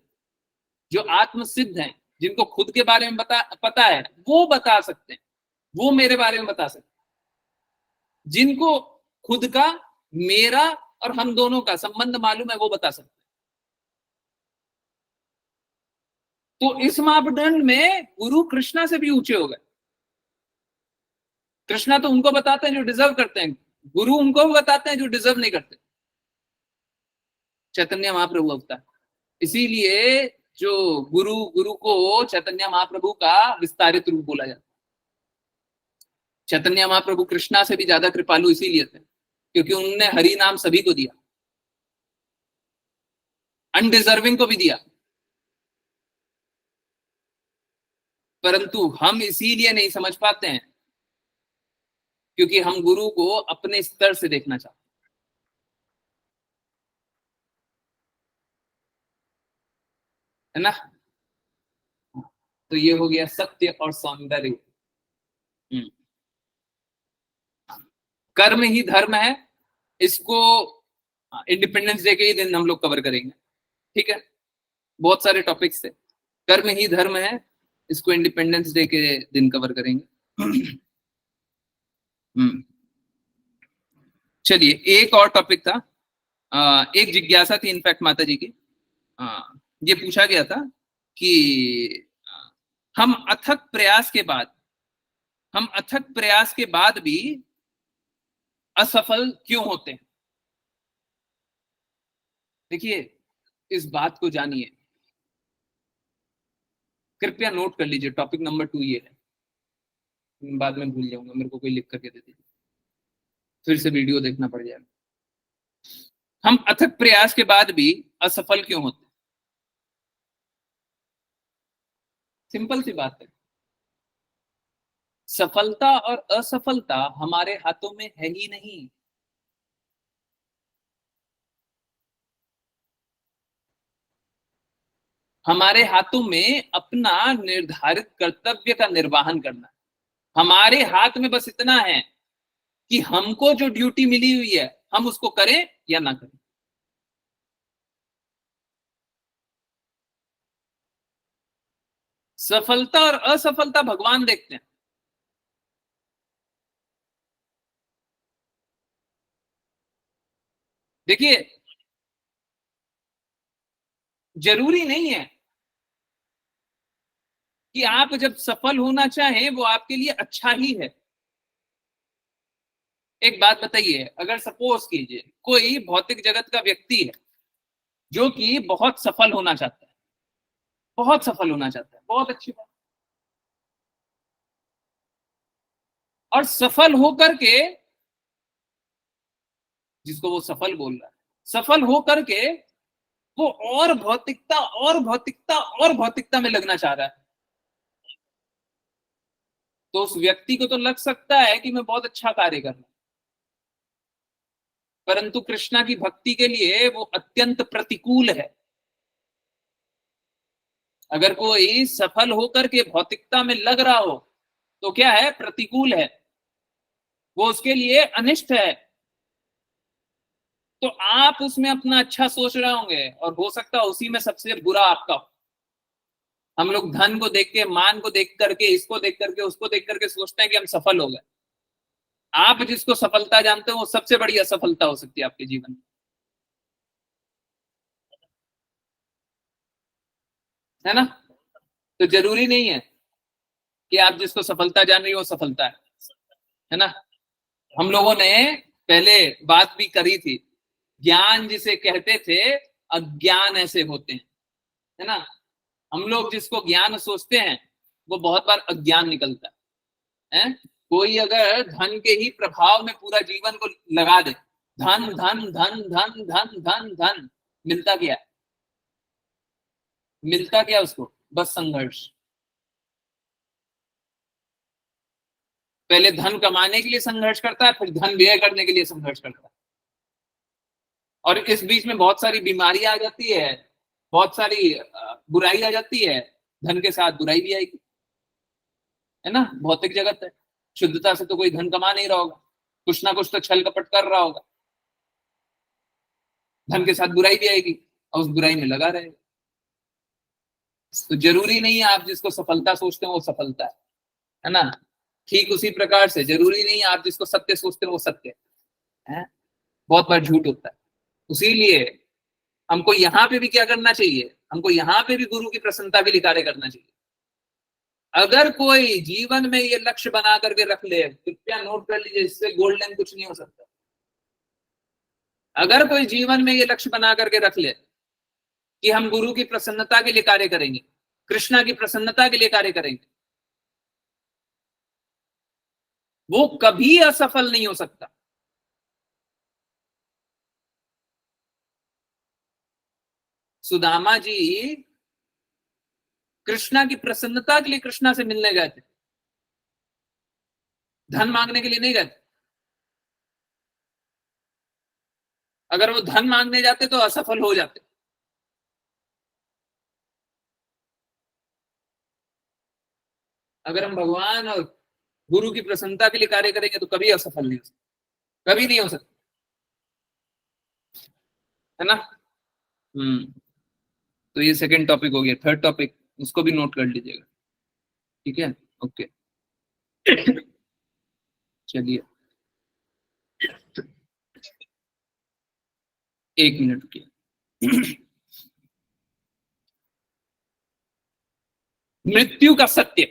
जो आत्मसिद्ध हैं, जिनको खुद के बारे में पता है वो बता सकते हैं, वो मेरे बारे में बता सकते हैं। जिनको खुद का, मेरा और हम दोनों का संबंध मालूम है वो बता सकते हैं। तो इस मापदंड में गुरु कृष्णा से भी ऊंचे हो गए। कृष्णा तो उनको बताते हैं जो डिजर्व करते हैं, गुरु उनको बताते हैं जो डिजर्व नहीं करते। चैतन्य महाप्रभु अवतार, इसीलिए जो गुरु को चैतन्य महाप्रभु का विस्तारित रूप बोला जाता है। चैतन्य महाप्रभु कृष्णा से भी ज्यादा कृपालु इसीलिए थे क्योंकि उन्होंने हरि नाम सभी को दिया, अनडिजर्विंग को भी दिया। परंतु हम इसीलिए नहीं समझ पाते हैं क्योंकि हम गुरु को अपने स्तर से देखना चाहते हैं, है ना। तो ये हो गया सत्य और सौंदर्य। कर्म ही धर्म है, इसको इंडिपेंडेंस डे के ही दिन हम लोग कवर करेंगे, ठीक है। बहुत सारे टॉपिक्स थे। कर्म ही धर्म है, इसको इंडिपेंडेंस डे के दिन कवर करेंगे। चलिए, एक और टॉपिक था, एक जिज्ञासा थी इनफैक्ट माता जी की। ये पूछा गया था कि हम अथक प्रयास के बाद भी असफल क्यों होते हैं। देखिए, इस बात को जानिए, कृपया नोट कर लीजिए। टॉपिक नंबर 2 ये है, बाद में भूल जाऊंगा, मेरे को कोई लिख करके दे दीजिए, फिर से वीडियो देखना पड़ जाएगा। हम अथक प्रयास के बाद भी असफल क्यों होते हैं। सिंपल सी बात है, सफलता और असफलता हमारे हाथों में है ही नहीं। हमारे हाथों में अपना निर्धारित कर्तव्य का निर्वहन करना। हमारे हाथ में बस इतना है कि हमको जो ड्यूटी मिली हुई है हम उसको करें या ना करें। सफलता और असफलता भगवान देखते हैं। देखिए, जरूरी नहीं है कि आप जब सफल होना चाहें वो आपके लिए अच्छा ही है। एक बात बताइए, अगर सपोज कीजिए कोई भौतिक जगत का व्यक्ति है जो कि बहुत सफल होना चाहता है, बहुत अच्छी बात, और सफल होकर के, जिसको वो सफल बोल रहा है, सफल होकर के वो और भौतिकता और भौतिकता और भौतिकता में लगना चाह रहा है, तो उस व्यक्ति को तो लग सकता है कि मैं बहुत अच्छा कार्य कर रहा हूं, परंतु कृष्णा की भक्ति के लिए वो अत्यंत प्रतिकूल है। अगर कोई सफल होकर के भौतिकता में लग रहा हो तो क्या है, प्रतिकूल है, वो उसके लिए अनिष्ट है। तो आप उसमें अपना अच्छा सोच रहे होंगे और हो सकता है उसी में सबसे बुरा आपका हो। हम लोग धन को देख के, मान को देख करके, इसको देख करके, उसको देख करके सोचते हैं कि हम सफल हो गए। आप जिसको सफलता जानते हो वो सबसे बड़ी असफलता हो सकती है आपके जीवन में, है ना। तो जरूरी नहीं है कि आप जिसको सफलता जान रही हो सफलता है ना। हम लोगों ने पहले बात भी करी थी, ज्ञान जिसे कहते थे, अज्ञान ऐसे होते हैं, है ना। हम लोग जिसको ज्ञान सोचते हैं वो बहुत बार अज्ञान निकलता है। कोई अगर धन के ही प्रभाव में पूरा जीवन को लगा दे, धन धन धन धन धन धन धन, मिलता क्या, उसको बस संघर्ष। पहले धन कमाने के लिए संघर्ष करता है, फिर धन व्यय करने के लिए संघर्ष करता है, और इस बीच में बहुत सारी बीमारी आ जाती है, बहुत सारी बुराई आ जाती है, धन के साथ बुराई भी आएगी, है ना। भौतिक जगत है, शुद्धता से तो कोई धन कमा नहीं रहा होगा, कुछ ना कुछ तो छल कपट कर रहा होगा, धन के साथ बुराई भी आएगी और उस बुराई में लगा रहेगा। तो जरूरी नहीं है आप जिसको सफलता सोचते हो वो सफलता है ना। ठीक उसी प्रकार से जरूरी नहीं है आप जिसको सत्य सोचते हो वो सत्य है, बहुत बार झूठ होता है। उसीलिए हमको यहाँ पे भी क्या करना चाहिए, हमको यहाँ पे भी गुरु की प्रसन्नता के लिए कार्य करना चाहिए। अगर कोई जीवन में ये लक्ष्य बना करके रख ले, कृपया नोट कर लीजिए, इससे गोल्डन कुछ नहीं हो सकता। अगर कोई जीवन में ये लक्ष्य बना करके रख ले कि हम गुरु की प्रसन्नता के लिए कार्य करेंगे, कृष्णा की प्रसन्नता के लिए कार्य करेंगे, वो कभी असफल नहीं हो सकता। सुदामा जी कृष्णा की प्रसन्नता के लिए कृष्णा से मिलने गए थे, धन मांगने के लिए नहीं गए थे। अगर वो धन मांगने जाते तो असफल हो जाते। अगर हम भगवान और गुरु की प्रसन्नता के लिए कार्य करेंगे तो कभी असफल नहीं हो सकते, कभी नहीं हो सकते, है ना। तो ये सेकंड टॉपिक हो गया। थर्ड टॉपिक उसको भी नोट कर लीजिएगा, ठीक है? ओके चलिए 1 मिनट की मृत्यु का सत्य।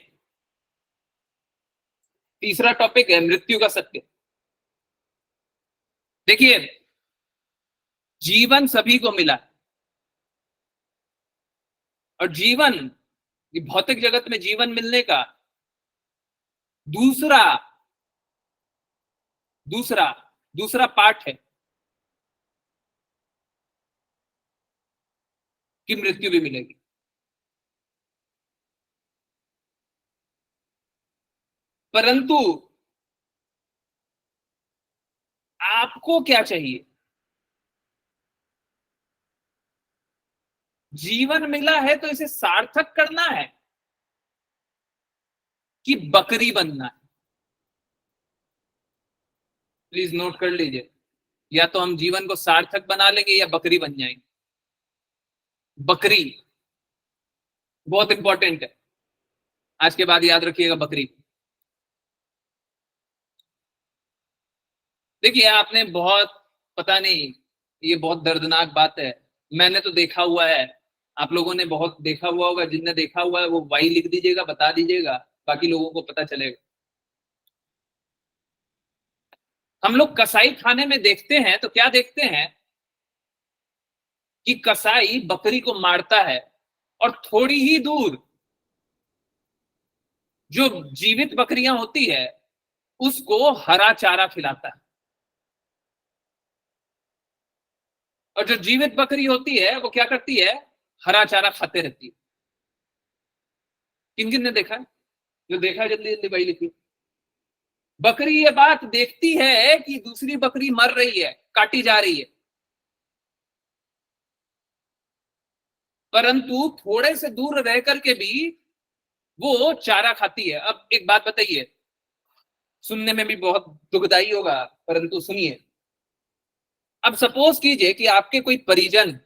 तीसरा टॉपिक है मृत्यु का सत्य। देखिए, जीवन सभी को मिला और जीवन, ये भौतिक जगत में जीवन मिलने का दूसरा दूसरा दूसरा पार्ट है कि मृत्यु भी मिलेगी। परंतु आपको क्या चाहिए? जीवन मिला है तो इसे सार्थक करना है कि बकरी बनना है? प्लीज नोट कर लीजिए, या तो हम जीवन को सार्थक बना लेंगे या बकरी बन जाएंगे। बकरी बहुत इंपॉर्टेंट है, आज के बाद याद रखिएगा बकरी। देखिए, आपने बहुत, पता नहीं, ये बहुत दर्दनाक बात है, मैंने तो देखा हुआ है, आप लोगों ने बहुत देखा हुआ होगा। जिनने देखा हुआ है वो वाई लिख दीजिएगा, बता दीजिएगा, बाकी लोगों को पता चलेगा। हम लोग कसाई खाने में देखते हैं तो क्या देखते हैं कि कसाई बकरी को मारता है और थोड़ी ही दूर जो जीवित बकरियां होती है उसको हरा चारा खिलाता है, और जो जीवित बकरी होती है वो क्या करती है? हरा चारा खाते रहती है। किन किन ने देखा है? जो देखा है जल्दी जल्दी भाई लिखिए। बकरी ये बात देखती है कि दूसरी बकरी मर रही है, काटी जा रही है, परंतु थोड़े से दूर रह करके भी वो चारा खाती है। अब एक बात बताइए, सुनने में भी बहुत दुखदाई होगा, परंतु सुनिए। अब सपोज कीजिए कि आपके कोई परिजन,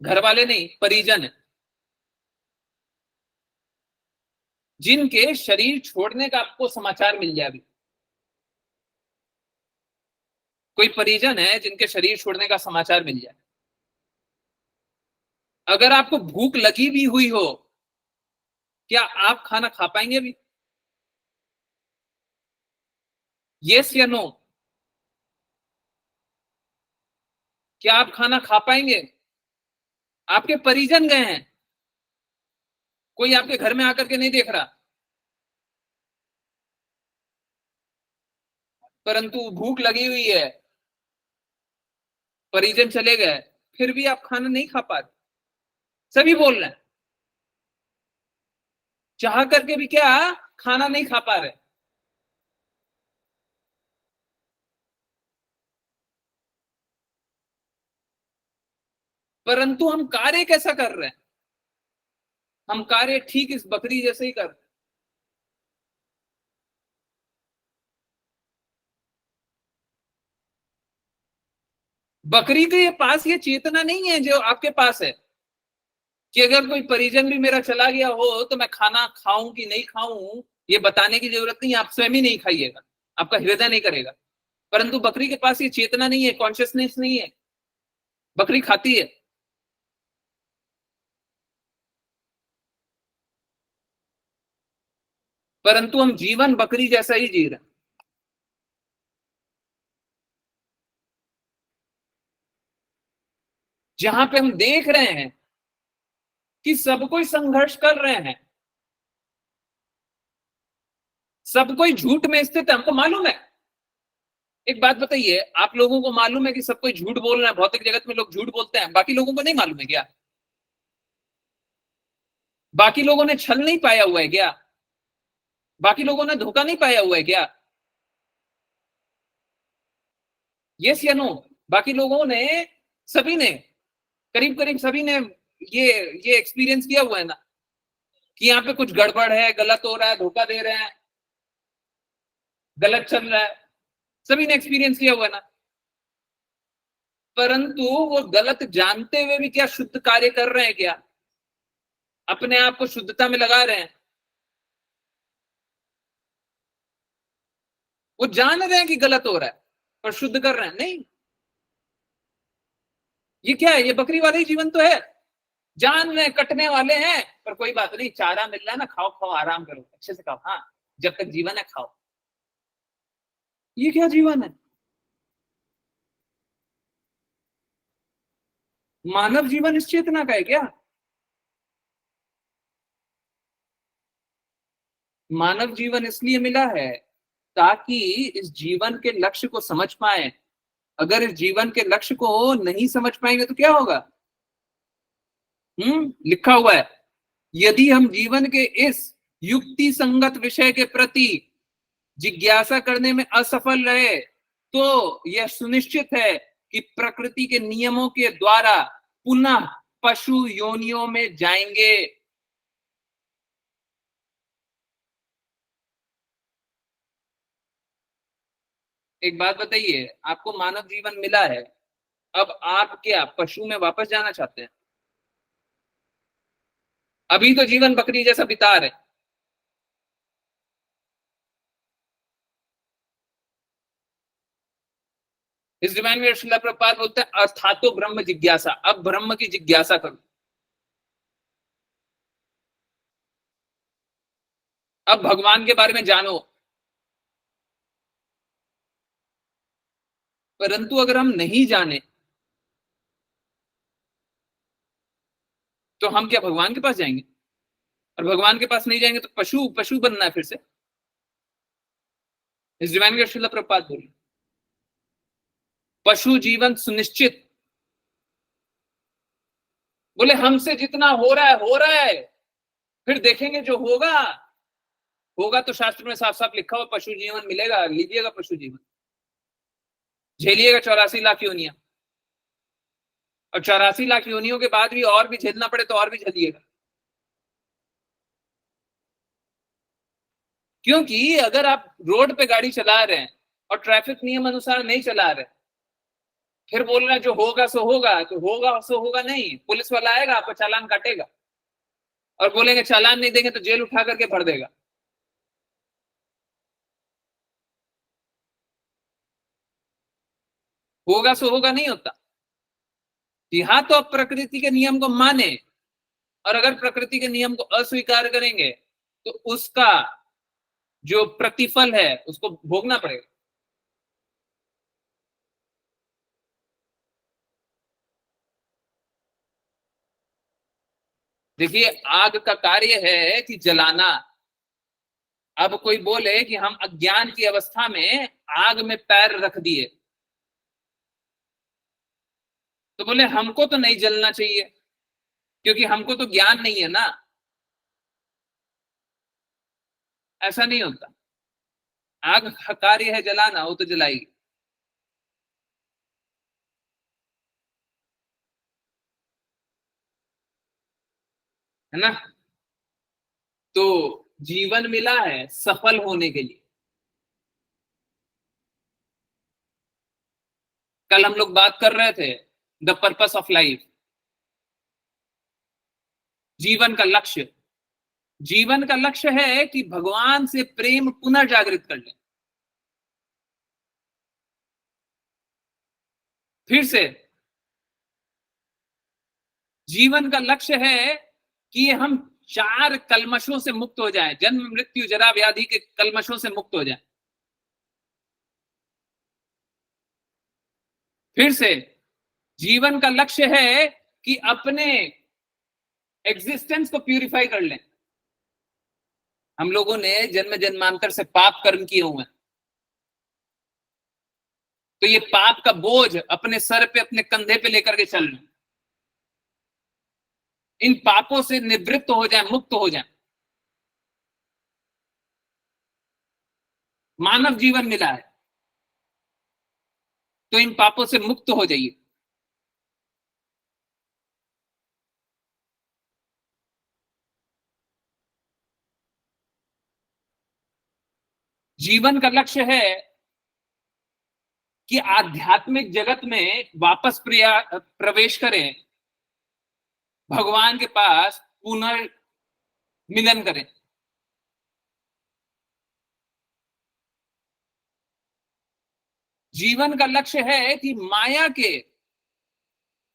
घर वाले नहीं, परिजन, जिनके शरीर छोड़ने का आपको समाचार मिल जाए। अभी कोई परिजन है जिनके शरीर छोड़ने का समाचार मिल जाए, अगर आपको भूख लगी भी हुई हो, क्या आप खाना खा पाएंगे अभी? यस या नो? क्या आप खाना खा पाएंगे? आपके परिजन गए हैं, कोई आपके घर में आकर के नहीं देख रहा, परंतु भूख लगी हुई है, परिजन चले गए, फिर भी आप खाना नहीं खा पा रहे। सभी बोल रहे हैं, चाह करके भी क्या खाना नहीं खा पा रहे। परंतु हम कार्य कैसा कर रहे हैं? हम कार्य ठीक इस बकरी जैसे ही कर रहे हैं। बकरी के पास ये चेतना नहीं है जो आपके पास है, कि अगर कोई परिजन भी मेरा चला गया हो तो मैं खाना खाऊं कि नहीं खाऊं, ये बताने की जरूरत नहीं, आप स्वयं ही नहीं खाइएगा, आपका हृदय नहीं करेगा। परंतु बकरी के पास ये चेतना नहीं है, कॉन्शियसनेस नहीं है, बकरी खाती है। परंतु हम जीवन बकरी जैसा ही जी रहे हैं। जहां पे हम देख रहे हैं कि सब कोई संघर्ष कर रहे हैं, सब कोई झूठ में स्थित है, हमको मालूम है। एक बात बताइए, आप लोगों को मालूम है कि सब कोई झूठ बोल रहा है, भौतिक जगत में लोग झूठ बोलते हैं, बाकी लोगों को नहीं मालूम है क्या? बाकी लोगों ने छल नहीं पाया हुआ है क्या? बाकी लोगों ने धोखा नहीं पाया हुआ है क्या? यस या नो? बाकी लोगों ने, सभी ने, करीब करीब सभी ने ये ये एक्सपीरियंस किया हुआ है ना, कि यहाँ पे कुछ गड़बड़ है, गलत हो रहा है, धोखा दे रहे हैं, गलत चल रहा है। सभी ने एक्सपीरियंस किया हुआ है ना। परंतु वो गलत जानते हुए भी क्या शुद्ध कार्य कर रहे हैं? क्या अपने आप को शुद्धता में लगा रहे हैं? वो जान रहे हैं कि गलत हो रहा है पर शुद्ध कर रहे हैं? नहीं। ये क्या है? ये बकरी वाला ही जीवन तो है। जान रहे हैं, कटने वाले हैं, पर कोई बात नहीं, चारा मिल रहा है ना, खाओ खाओ, आराम करो, अच्छे से खाओ, हाँ जब तक जीवन है खाओ। ये क्या जीवन है? मानव जीवन इस चेतना का है क्या? मानव जीवन इसलिए मिला है ताकि इस जीवन के लक्ष्य को समझ पाए। अगर इस जीवन के लक्ष्य को नहीं समझ पाएंगे तो क्या होगा? लिखा हुआ है, यदि हम जीवन के इस युक्ति संगत विषय के प्रति जिज्ञासा करने में असफल रहे तो यह सुनिश्चित है कि प्रकृति के नियमों के द्वारा पुनः पशु योनियों में जाएंगे। एक बात बताइए, आपको मानव जीवन मिला है, अब आप क्या पशु में वापस जाना चाहते हैं? अभी तो जीवन बकरी जैसा बिता रहे। इस डिवाइन में श्रील प्रभुपाद बोलते हैं अर्थातो ब्रह्म जिज्ञासा, अब ब्रह्म की जिज्ञासा करो, अब भगवान के बारे में जानो। परंतु अगर हम नहीं जाने तो हम क्या भगवान के पास जाएंगे? और भगवान के पास नहीं जाएंगे तो पशु पशु बनना है फिर से। इस डिवाइन के श्रील प्रभुपाद बोले पशु जीवन सुनिश्चित। बोले हमसे जितना हो रहा है, फिर देखेंगे जो होगा। होगा तो शास्त्र में साफ साफ लिखा हुआ पशु जीवन मिलेगा, लीजिएगा पशु जीवन, झेलिएगा 84 लाख योनियां, और 84 लाख योनियों के बाद भी और भी झेलना पड़े तो और भी झेलिएगा। क्योंकि अगर आप रोड पे गाड़ी चला रहे हैं और ट्रैफिक नियम अनुसार नहीं चला रहे, फिर बोल रहे हैं जो होगा सो होगा, तो होगा सो होगा नहीं, पुलिस वाला आएगा आपका चालान काटेगा और बोलेंगे चालान नहीं देंगे तो जेल उठा करके भर देगा। होगा सो होगा नहीं होता। जी हाँ, तो आप प्रकृति के नियम को माने, और अगर प्रकृति के नियम को अस्वीकार करेंगे तो उसका जो प्रतिफल है उसको भोगना पड़ेगा। देखिए, आग का कार्य है कि जलाना। अब कोई बोले कि हम अज्ञान की अवस्था में आग में पैर रख दिए, तो बोले हमको तो नहीं जलना चाहिए क्योंकि हमको तो ज्ञान नहीं है ना। ऐसा नहीं होता। आग का कार्य है जलाना, वो तो जलाएगी। है ना? तो जीवन मिला है सफल होने के लिए। कल हम लोग बात कर रहे थे द पर्पस ऑफ लाइफ, जीवन का लक्ष्य। जीवन का लक्ष्य है कि भगवान से प्रेम पुनर्जागृत कर ले। फिर से, जीवन का लक्ष्य है कि हम 4 कलमशों से मुक्त हो जाएं, जन्म मृत्यु जरा व्याधि के कलमशों से मुक्त हो जाएं। फिर से, जीवन का लक्ष्य है कि अपने एग्जिस्टेंस को प्यूरिफाई कर लें। हम लोगों ने जन्म जन्मांतर से पाप कर्म किए हुए हैं, तो ये पाप का बोझ अपने सर पे, अपने कंधे पे लेकर के चल रहे हैं। इन पापों से निवृत्त हो जाए, मुक्त हो जाए। मानव जीवन मिला है तो इन पापों से मुक्त हो जाइए। जीवन का लक्ष्य है कि आध्यात्मिक जगत में वापस प्रवेश करें, भगवान के पास पुनर्मिलन करें। जीवन का लक्ष्य है कि माया के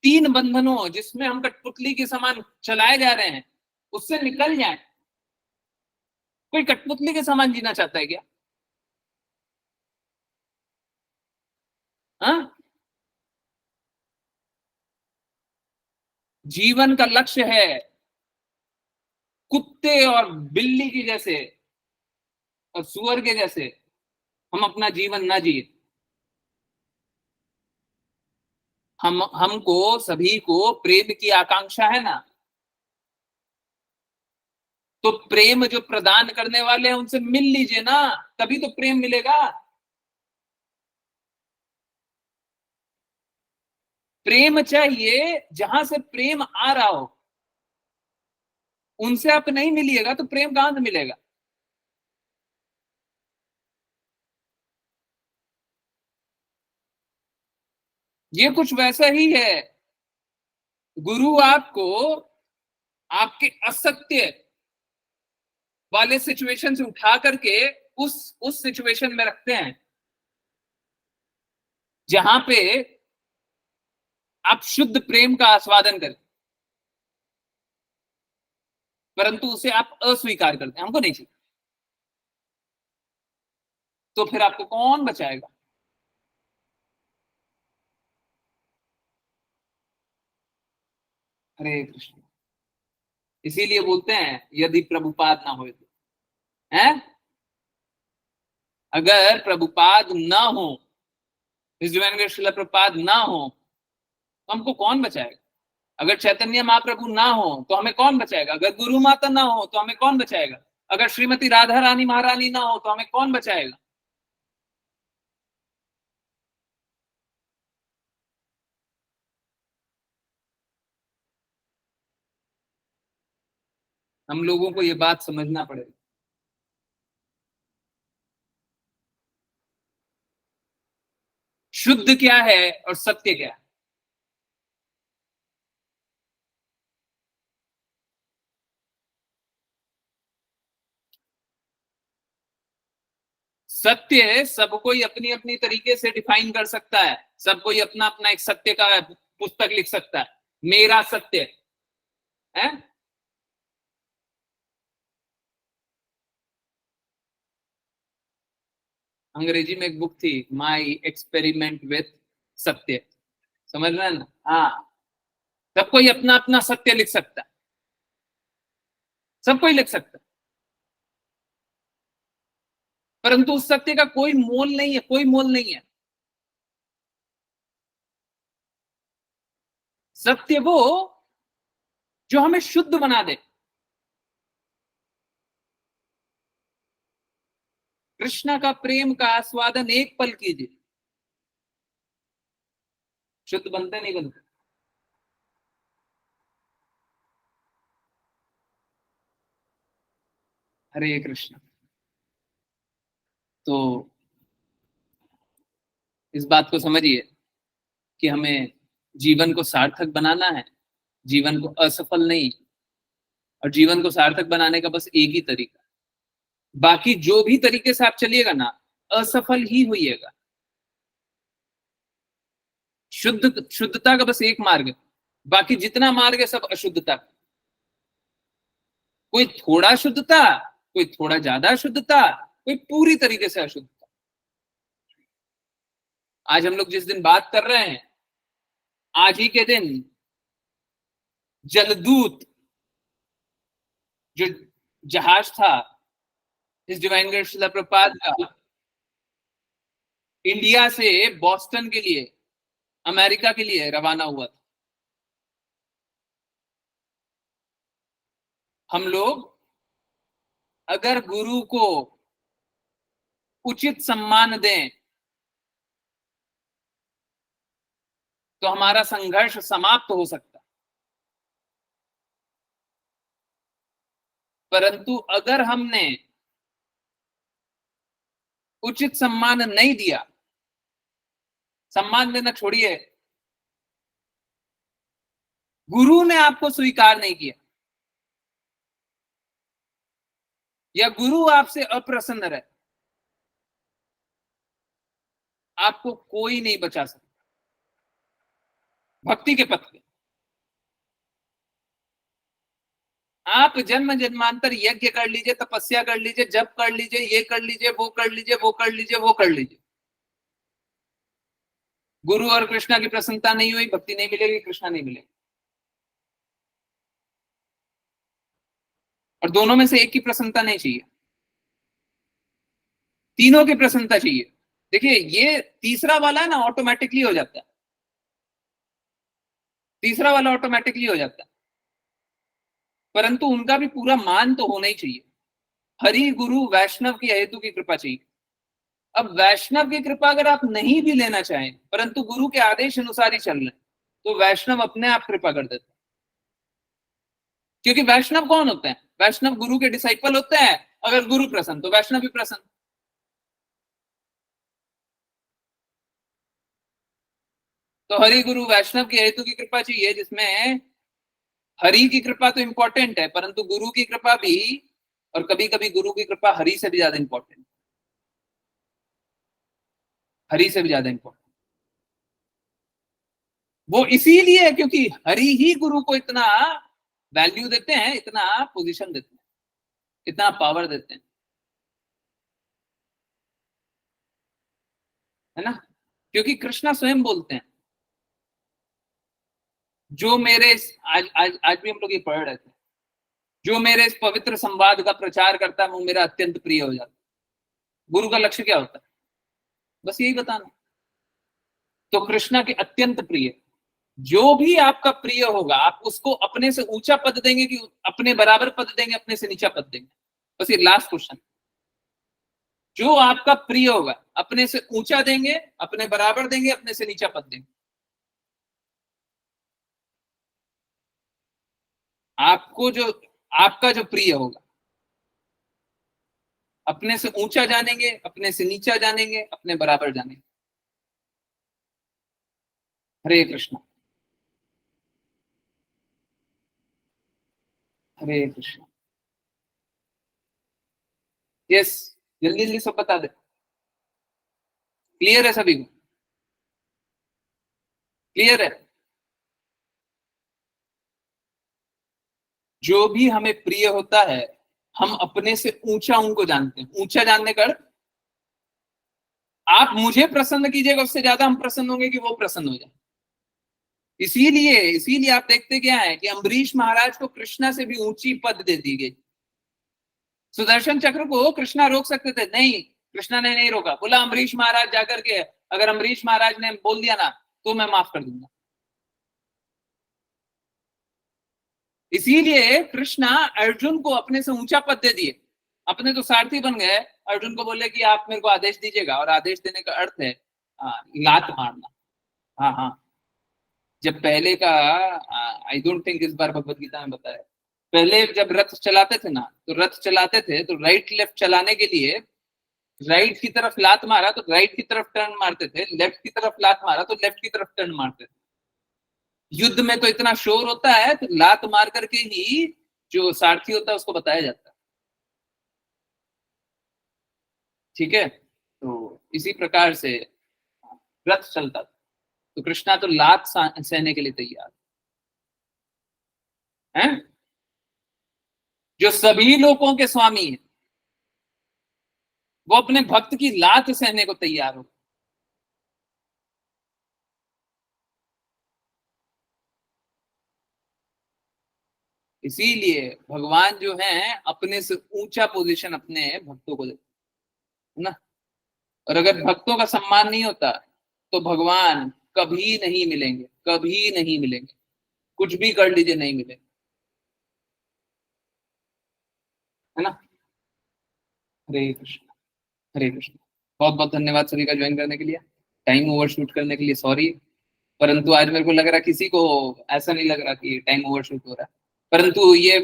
3 बंधनों जिसमें हम कठपुतली के समान चलाए जा रहे हैं उससे निकल जाएं। कोई कठपुतली के समान जीना चाहता है क्या? हाँ, जीवन का लक्ष्य है कुत्ते और बिल्ली की जैसे और सुअर के जैसे हम अपना जीवन ना जिए। हमको सभी को प्रेम की आकांक्षा है ना, तो प्रेम जो प्रदान करने वाले हैं उनसे मिल लीजिए ना, तभी तो प्रेम मिलेगा। प्रेम चाहिए जहां से प्रेम आ रहा हो, उनसे आप नहीं मिलिएगा तो प्रेम कहां से मिलेगा? ये कुछ वैसा ही है। गुरु आपको आपके असत्य वाले सिचुएशन से उठा करके उस सिचुएशन में रखते हैं जहां पे आप शुद्ध प्रेम का आस्वादन करें, परंतु उसे आप अस्वीकार करते हैं, हमको नहीं चाहिए। तो फिर आपको कौन बचाएगा? हरे कृष्ण। इसीलिए बोलते हैं यदि प्रभुपाद ना हो तो, है अगर प्रभुपाद ना हो, इस जीवन श्रील प्रभुपाद ना हो तो हमको कौन बचाएगा? अगर चैतन्य महाप्रभु ना हो तो हमें कौन बचाएगा? अगर गुरु माता ना हो तो हमें कौन बचाएगा? अगर श्रीमती राधा रानी महारानी ना हो तो हमें कौन बचाएगा? हम लोगों को ये बात समझना पड़ेगा। शुद्ध क्या है और सत्य क्या है? सत्य सब कोई अपनी अपनी तरीके से डिफाइन कर सकता है, सब कोई अपना अपना एक सत्य का पुस्तक लिख सकता है, मेरा सत्य है। अंग्रेजी में एक बुक थी, माई एक्सपेरिमेंट विथ सत्य, समझ रहे हैं ना? हाँ, सब कोई अपना अपना सत्य लिख सकता है, सब कोई लिख सकता है, परंतु उस सत्य का कोई मोल नहीं है, कोई मोल नहीं है। सत्य वो जो हमें शुद्ध बना दे। कृष्ण का प्रेम का आस्वादन एक पल कीजिए, शुद्ध बनते नहीं बनते। हरे कृष्ण। तो इस बात को समझिए कि हमें जीवन को सार्थक बनाना है, जीवन को असफल नहीं। और जीवन को सार्थक बनाने का बस एक ही तरीका, बाकी जो भी तरीके से आप चलिएगा ना असफल ही होइएगा। शुद्धता का बस एक मार्ग है, बाकी जितना मार्ग है सब अशुद्धता। कोई थोड़ा शुद्धता, कोई थोड़ा ज्यादा शुद्धता, कोई पूरी तरीके से अशुद्धता। आज हम लोग जिस दिन बात कर रहे हैं, आज ही के दिन जलदूत जो जहाज था इस डिवाइन ग्रेस शिला प्रपात का, इंडिया से बॉस्टन के लिए, अमेरिका के लिए रवाना हुआ था। हम लोग अगर गुरु को उचित सम्मान दें तो हमारा संघर्ष समाप्त हो सकता है, परंतु अगर हमने उचित सम्मान नहीं दिया सम्मान देना छोड़िए, गुरु ने आपको स्वीकार नहीं किया या गुरु आपसे अप्रसन्न रहे, आपको कोई नहीं बचा सकता भक्ति के पथ पे। आप जन्म जन्मांतर यज्ञ कर लीजिए, तपस्या कर लीजिए, जप कर लीजिए, ये कर लीजिए, वो कर लीजिए, वो कर लीजिए, वो कर लीजिए, गुरु और कृष्णा की प्रसन्नता नहीं हुई, भक्ति नहीं मिलेगी, कृष्णा नहीं मिलेगी। और दोनों में से एक की प्रसन्नता नहीं चाहिए, तीनों की प्रसन्नता चाहिए। देखिए ये तीसरा वाला है ना, ऑटोमेटिकली हो जाता है, तीसरा वाला ऑटोमेटिकली हो जाता है, परंतु उनका भी पूरा मान तो होना ही चाहिए। हरि गुरु वैष्णव की हेतु की कृपा चाहिए। अब वैष्णव की कृपा अगर आप नहीं भी लेना चाहें, परंतु गुरु के आदेश अनुसार ही चल रहे हैं, तो वैष्णव अपने आप कृपा कर देते हैं। क्योंकि वैष्णव कौन होते हैं? वैष्णव गुरु के डिसाइपल होते हैं। अगर गुरु प्रसन्न तो वैष्णव भी प्रसन्न। तो हरि गुरु वैष्णव की हेतु की कृपा चाहिए, जिसमें हरि की कृपा तो इंपॉर्टेंट है, परंतु गुरु की कृपा भी, और कभी कभी गुरु की कृपा हरि से भी ज्यादा इंपॉर्टेंट, हरि से भी ज्यादा इंपॉर्टेंट। वो इसीलिए है क्योंकि हरि ही गुरु को इतना वैल्यू देते हैं, इतना पोजीशन देते हैं, इतना पावर देते हैं, है ना। क्योंकि कृष्णा स्वयं बोलते हैं, जो मेरे आज भी हम लोग ये पढ़ रहे थे, जो मेरे इस पवित्र संवाद का प्रचार करता है वो मेरा अत्यंत प्रिय हो जाता है। गुरु का लक्ष्य क्या होता है? बस यही बताना। तो कृष्णा के अत्यंत प्रिय, जो भी आपका प्रिय होगा आप उसको अपने से ऊंचा पद देंगे कि अपने बराबर पद देंगे, अपने से नीचा पद देंगे? बस ये लास्ट क्वेश्चन। जो आपका प्रिय होगा अपने से ऊंचा देंगे, अपने बराबर देंगे, अपने से नीचा पद देंगे? आपको जो आपका जो प्रिय होगा अपने से ऊंचा जानेंगे, अपने से नीचा जानेंगे, अपने बराबर जानेंगे। हरे कृष्णा, हरे कृष्णा। यस, जल्दी जल्दी सब बता दे। क्लियर है सभी को? क्लियर है? जो भी हमें प्रिय होता है हम अपने से ऊंचा उनको जानते हैं। ऊंचा जानने का अर्थ, आप मुझे प्रसन्न कीजिएगा उससे ज्यादा हम प्रसन्न होंगे कि वो प्रसन्न हो जाए। इसीलिए आप देखते क्या है कि अम्बरीश महाराज को कृष्णा से भी ऊंची पद दे दी गई। सुदर्शन चक्र को कृष्णा रोक सकते थे, नहीं, कृष्णा ने नहीं रोका। बोला अम्बरीश महाराज जाकर के, अगर अम्बरीश महाराज ने बोल दिया ना तो मैं माफ कर दूंगा। इसीलिए कृष्णा अर्जुन को अपने से ऊंचा पद दे दिए। अपने तो सारथी बन गए, अर्जुन को बोले कि आप मेरे को आदेश दीजिएगा, और आदेश देने का अर्थ है लात मारना। हाँ हाँ, जब पहले का, आई डोंट थिंक इस बार भगवत गीता में बताया, पहले जब रथ चलाते थे ना, तो रथ चलाते थे तो राइट लेफ्ट चलाने के लिए राइट की तरफ लात मारा तो राइट की तरफ टर्न मारते थे, लेफ्ट की तरफ लात मारा तो लेफ्ट की तरफ टर्न मारते थे। युद्ध में तो इतना शोर होता है तो लात मार करके ही जो सारथी होता है उसको बताया जाता है। ठीक है, तो इसी प्रकार से रथ चलता था, तो कृष्णा तो लात सहने के लिए तैयार है। जो सभी लोगों के स्वामी है वो अपने भक्त की लात सहने को तैयार हो। इसीलिए भगवान जो है अपने से ऊंचा पोजीशन अपने भक्तों को देते है ना। और अगर भक्तों का सम्मान नहीं होता तो भगवान कभी नहीं मिलेंगे, कभी नहीं मिलेंगे, कुछ भी कर लीजिए नहीं मिलेंगे, है ना। हरे कृष्ण, हरे कृष्ण। बहुत बहुत धन्यवाद सभी का ज्वाइन करने के लिए, टाइम ओवर शूट करने के लिए सॉरी, परंतु आज मेरे को लग रहा किसी को ऐसा नहीं लग रहा कि टाइम ओवर शूट हो रहा है। परंतु ये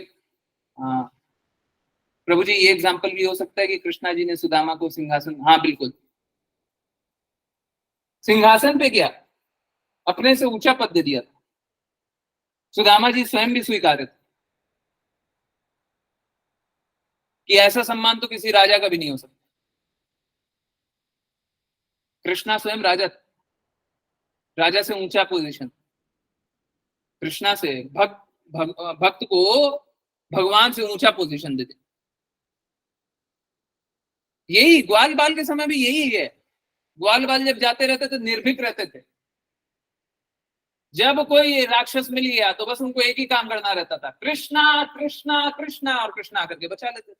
प्रभु जी ये एग्जाम्पल भी हो सकता है कि कृष्णा जी ने सुदामा को सिंहासन, हाँ बिल्कुल, सिंहासन पे गया, अपने से ऊंचा पद दे दिया था। सुदामा जी स्वयं भी स्वीकार थे कि ऐसा सम्मान तो किसी राजा का भी नहीं हो सकता। कृष्णा स्वयं राजा थे, राजा से ऊंचा पोजीशन। कृष्णा से भक्त को भगवान से ऊंचा पोजीशन देते। यही ग्वाल बाल के समय भी यही है। ग्वाल बाल जब जाते रहते थे निर्भीक रहते थे। जब कोई राक्षस मिल गया तो बस उनको एक ही काम करना रहता था, कृष्णा कृष्णा कृष्णा, और कृष्णा करके बचा लेते थे।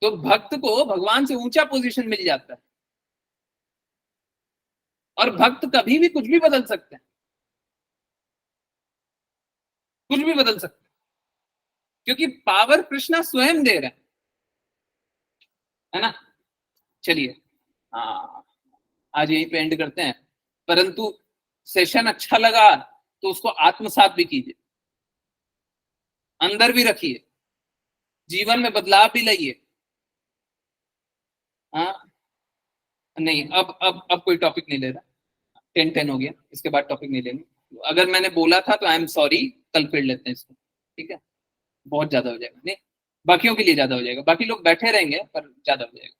तो भक्त को भगवान से ऊंचा पोजीशन मिल जाता है, और भक्त कभी भी कुछ भी बदल सकते हैं, कुछ भी बदल सकते हैं, क्योंकि पावर कृष्णा स्वयं दे रहे हैं, है ना। चलिए, हाँ, आज यहीं पे एंड करते हैं। परंतु सेशन अच्छा लगा तो उसको आत्मसात भी कीजिए, अंदर भी रखिए, जीवन में बदलाव भी लाइए। हाँ, नहीं, अब कोई टॉपिक नहीं ले रहा। 10-10 हो गया, इसके बाद टॉपिक नहीं लेंगे। अगर मैंने बोला था तो आई एम सॉरी, कल फिर लेते हैं इसको, ठीक है। बहुत ज्यादा हो जाएगा, नहीं बाकियों के लिए ज्यादा हो जाएगा, बाकी लोग बैठे रहेंगे पर ज्यादा हो जाएगा।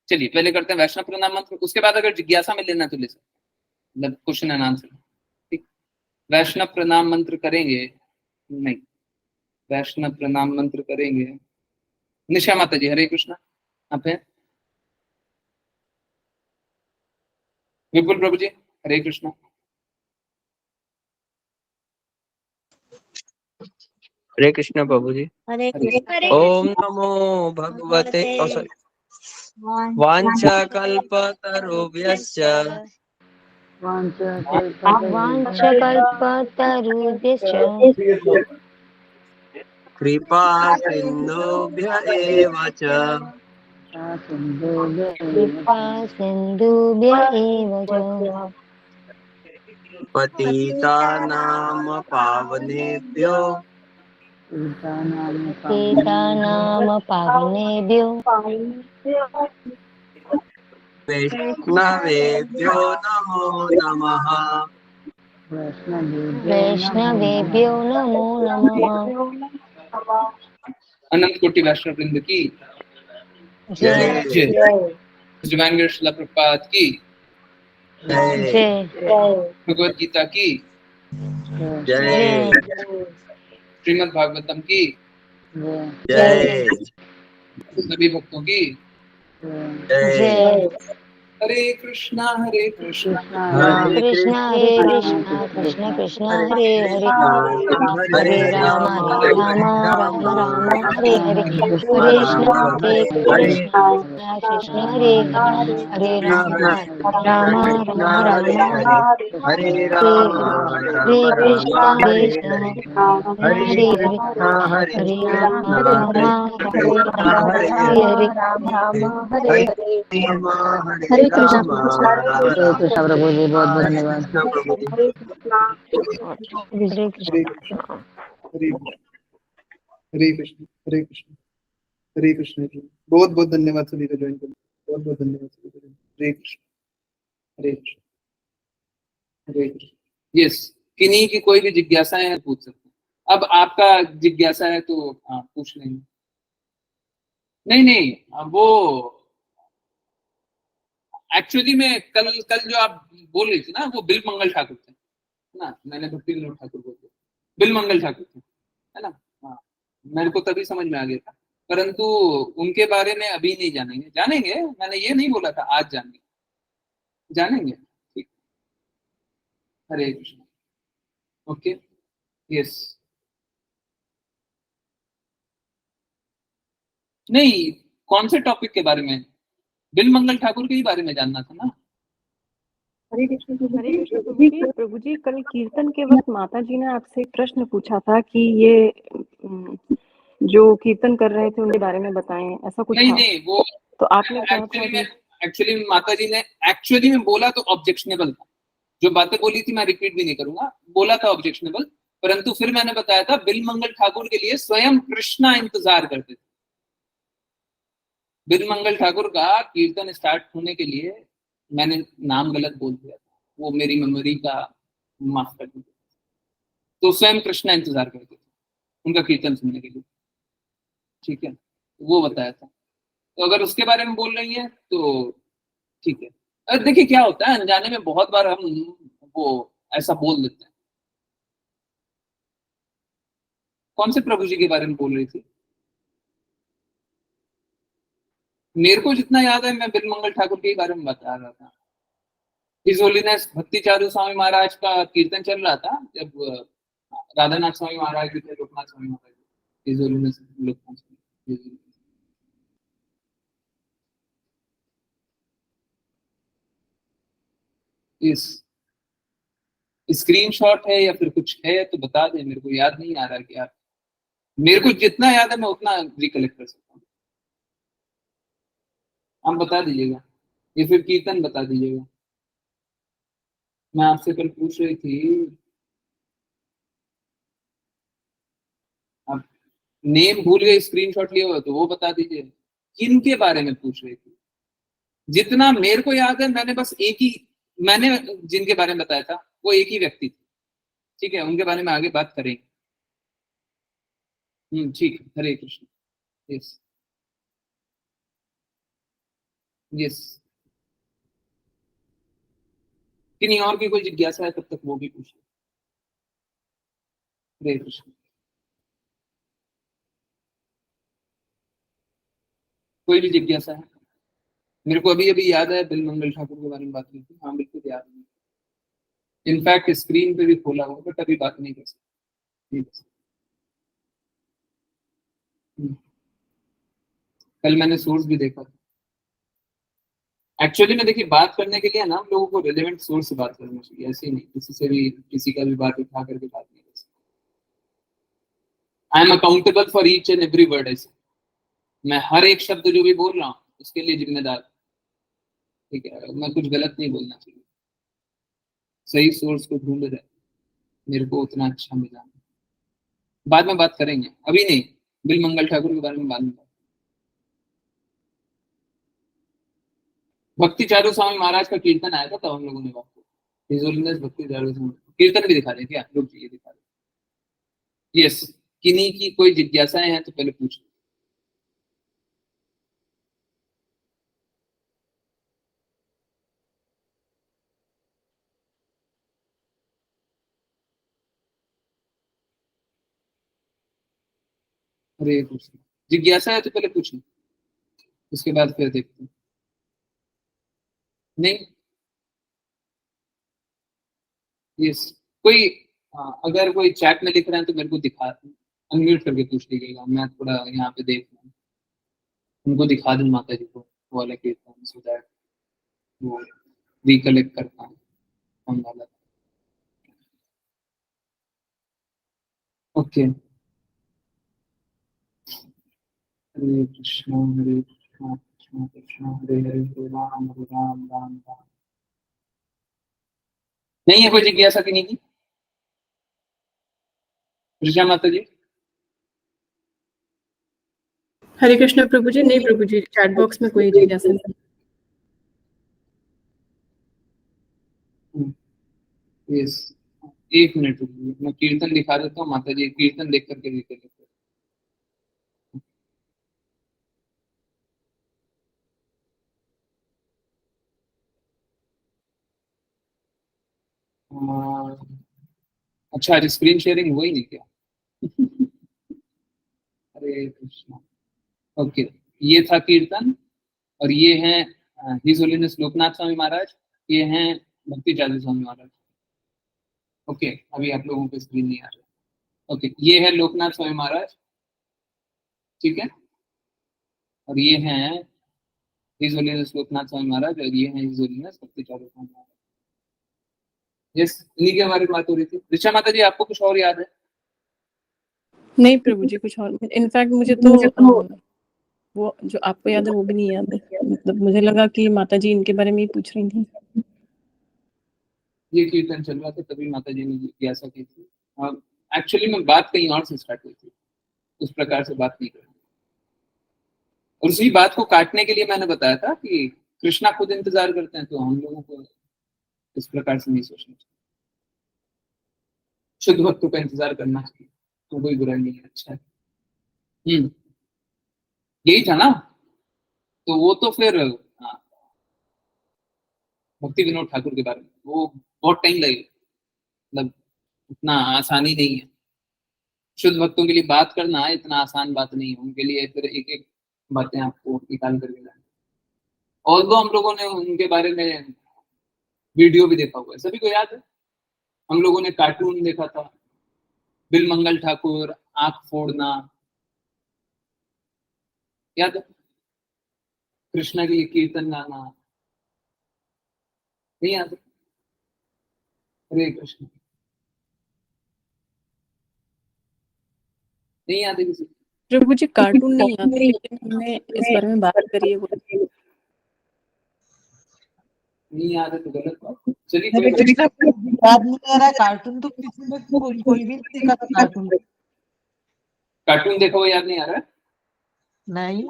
चलिए पहले करते हैं वैष्णव प्रणाम मंत्र, उसके बाद अगर जिज्ञासा में लेना तो ले सकते, मतलब क्वेश्चन एंड आंसर, ठीक। वैष्णव प्रणाम मंत्र करेंगे, नहीं वैष्णव प्रणाम मंत्र करेंगे। निशा माता जी हरे कृष्णा, आप हैं? विपुल प्रभु जी हरे कृष्णा। हरे कृष्ण प्रभु जी। हरे कृष्ण। ओम नमो भगवते वाञ्छाकल्पतरुभ्यश्च वाञ्छकल्पतरुभ्यश्च कृपा सिन्धुभ्य एव च कृपा सिन्धुभ्य एव च पतितानां पावनेभ्यो पतितानां पावनेभ्यो वैष्णवेभ्यो नमो नमः। वैष्णवेभ्यो नमो नमः। अनंत कोटि वैष्णव वृंद की जय जय। डिवाइन ग्रेस शिला प्रभुपाद की जय। भगवत गीता की जय श्रीमद् भागवतम की जय सभी भक्तों की जय। हरे कृष्णा कृष्णा हरे कृष्ण हरे कृष्ण कृष्ण कृष्ण हरे हरे हरे राम राम राम हरे हरे हरे कृष्ण हरे कृष्ण कृष्ण हरे हरे हरे राम राम राम हरे हरे राम हरे कृष्ण कृष्ण हरे हरे हरे राम राम हरे हरे हरे हरे कृष्ण हरे कृष्ण प्रभु जी, बहुत बहुत धन्यवाद। हरे कृष्ण। हरे कृष्ण हरे कृष्ण हरे कृष्ण जी। बहुत बहुत धन्यवाद सभी को ज्वाइन करने, बहुत बहुत धन्यवाद सभी को। हरे कृष्ण हरे कृष्ण हरे कृष्ण। यस, किन्हीं की कोई भी जिज्ञासाएं है पूछ सकते हैं। अब आपका जिज्ञासा है तो हाँ पूछ लेंगे। नहीं, वो एक्चुअली में कल जो आप बोल रही थी ना, वो बिल मंगल ठाकुर थे, है ना। मैंने भक्ति विनोद ठाकुर बोल दिया, बिल मंगल ठाकुर थे, है ना। हाँ, मेरे को तभी समझ में आ गया था, परंतु उनके बारे में अभी नहीं जानेंगे। मैंने ये नहीं बोला था आज जानेंगे, ठीक। हरे कृष्ण। Okay, yes. नहीं, कौन से टॉपिक के बारे में? बिल मंगल ठाकुर के ही बारे में जानना था ना। हरे कृष्ण प्रभु जी, कल कीर्तन के वक्त माता जी ने आपसे एक प्रश्न पूछा था कि ये जो कीर्तन कर रहे थे उनके बारे में बताएं, ऐसा कुछ था। नहीं, वो तो आपने कहा था एक्चुअली में माता जी ने एक्चुअली में बोला तो ऑब्जेक्शनेबल था। जो बातें बोली थी मैं रिपीट भी नहीं करूंगा, बोला था ऑब्जेक्शनेबल, परंतु फिर मैंने बताया था बिल मंगल ठाकुर के लिए स्वयं कृष्णा इंतजार करते थे। बिन मंगल ठाकुर का कीर्तन स्टार्ट होने के लिए मैंने नाम गलत बोल दिया था, वो मेरी मेमोरी का माफ कर दीजिए। तो स्वयं कृष्णा इंतजार करते थे उनका कीर्तन सुनने के लिए, ठीक है, वो बताया था। तो अगर उसके बारे में बोल रही है तो ठीक है। अरे देखिए क्या होता है, अनजाने में बहुत बार हम वो ऐसा बोल देते हैं। कौन से प्रभु जी के बारे में बोल रही थी? मेरे को जितना याद है मैं बिन मंगल ठाकुर के बारे में बता रहा था। हिज होलीनेस भक्ति चारू स्वामी महाराज का कीर्तन चल रहा था जब राधानाथ स्वामी महाराज जी थे, लोकनाथ स्वामी महाराज जी, हिज होलीनेस लोकनाथ स्वामी। इस स्क्रीनशॉट है या फिर कुछ है तो बता दें, मेरे को याद नहीं आ रहा कि आप, मेरे को जितना याद है मैं उतना रिकलेक्ट कर सकता हूँ। आप बता दीजिएगा या फिर कीर्तन बता दीजिएगा। मैं आपसे कल पूछ रही थी, आप नेम भूल गए, स्क्रीनशॉट लिया हुआ तो वो बता दीजिए। किन के बारे में पूछ रही थी? जितना मेरे को याद है मैंने बस एक ही, मैंने जिनके बारे में बताया था वो एक ही व्यक्ति थे, ठीक है, उनके बारे में आगे बात करेंगे। ठीक है, हरे कृष्ण। यस यस, किन्हीं और की कोई जिज्ञासा है तब तक वो भी पूछिए। हरे कृष्ण। कोई भी जिज्ञासा है? मेरे को अभी अभी याद है बिन मंगल ठाकुर के बारे में बात की थी। हाँ बिल्कुल याद नहीं, इनफैक्ट स्क्रीन पे भी खोला हुआ, बट अभी बात नहीं कर सकते। कल मैंने सोर्स भी देखा था। एक्चुअली में देखिए बात करने के लिए ना हम लोगों को रिलेवेंट सोर्स से बात करना चाहिए, ऐसे ही नहीं किसी से भी किसी का भी बात उठा करके बात नहीं कर सकते। I am accountable for each and every word. ऐसे मैं हर एक शब्द जो भी बोल रहा हूँ उसके लिए जिम्मेदार, ठीक है, मैं कुछ गलत नहीं बोलना चाहिए। सही सोर्स को ढूंढ रहे, मेरे को उतना अच्छा मिला। बाद में बात करेंगे, अभी नहीं। बिल मंगल ठाकुर के बारे में बाद में। भक्ति चारू स्वामी महाराज का कीर्तन आया था तब हम लोगों ने बात की। भक्ति चारू स्वामी कीर्तन भी दिखा दें क्या? रुक ये दिखा दें। यस, किन्हीं की कोई जिज्ञासाएं हैं तो पहले पूछो। हरे कृष्ण। जिज्ञासा है तो पहले पूछो, उसके बाद फिर देखते हैं। नहीं, यस, कोई अगर कोई चैट में लिख रहे हैं तो मेरे को दिखा, अनम्यूट करके पूछ लीजिएगा, मैं थोड़ा यहाँ पे देख रहा हूँ, उनको दिखा दूँ माता जी को वो वाला कीर्तन, सो दैट वो रिकलेक्ट कर पाए हम वाला। ओके, हरे कृष्ण हरे कृष्ण कृष्ण कृष्ण हरे हरे, हरे राम राम राम। नहीं है कोई जिज्ञासा की नहीं की? ऋषा माता जी। हरे कृष्ण प्रभु जी। नहीं प्रभु जी, चैट बॉक्स में कोई जिज्ञासा नहीं। यस, एक मिनट रुकिए, मैं कीर्तन दिखा देता हूँ माता जी, कीर्तन देख करके निकल लेते। अच्छा, आज स्क्रीन शेयरिंग हुई नहीं क्या? हरे कृष्णा। ओके, ये था कीर्तन और ये है हिज होलीनेस लोकनाथ स्वामी महाराज, ये हैं भक्ति चारू स्वामी महाराज। ओके, अभी आप लोगों को स्क्रीन नहीं आ रहा। ओके, ये है लोकनाथ स्वामी महाराज, ठीक है, और ये हैं हिज होलीनेस लोकनाथ स्वामी महाराज, और ये हैं हिज होलीनेस भक्ति चारू स्वामी महाराज। यस, इन्हीं के बारे में बात हो रही थी। ऋषा माता जी, आपको कुछ और याद है? नहीं प्रभु जी, कुछ और। इनफैक्ट मुझे तो वो जो आपको याद है वो भी नहीं याद है। मतलब मुझे लगा कि माता जी इनके बारे में ही पूछ रही थी। ये कीर्तन चल रहा था तभी माता जी ने जिज्ञासा की थी। एक्चुअली में बात कहीं और से स्टार्ट हुई थी, उस प्रकार से बात नहीं कर। और उसी बात को काटने के लिए मैंने बताया था कि कृष्णा खुद इंतजार करते हैं, तो हम लोगों को इस प्रकार से नहीं सोचना चाहिए। शुद्ध भक्तों का इंतजार करना चाहिए, तो कोई बुरा नहीं है, अच्छा है। यही था ना। तो वो तो फिर हाँ, भक्ति विनोद ठाकुर के बारे में वो बहुत टाइम लगेगा, मतलब इतना आसानी नहीं है। शुद्ध भक्तों के लिए बात करना इतना आसान बात नहीं है, उनके लिए फिर एक एक बातें आपको निकाल करके लानी। और दो हम लोगों ने उनके बारे में वीडियो भी देखा हुआ है, सभी को याद है। हम लोगों ने कार्टून देखा था, बिल मंगल ठाकुर, आंख फोड़ना, याद है। कृष्णा के लिए कीर्तन गाना, नहीं याद है? हरे कृष्ण, नहीं याद है किसी को? प्रभु जी कार्टून नहीं आते, लेकिन हमने इस बारे में बात करी है। नहीं याद है तो गलत बात। चलिए हरे कोई कृष्णा याद नहीं आ रहा कार्टून तो किसी ने कोई भी नहीं देखा था कार्टून। कार्टून देखा हुआ याद नहीं आ रहा है? नहीं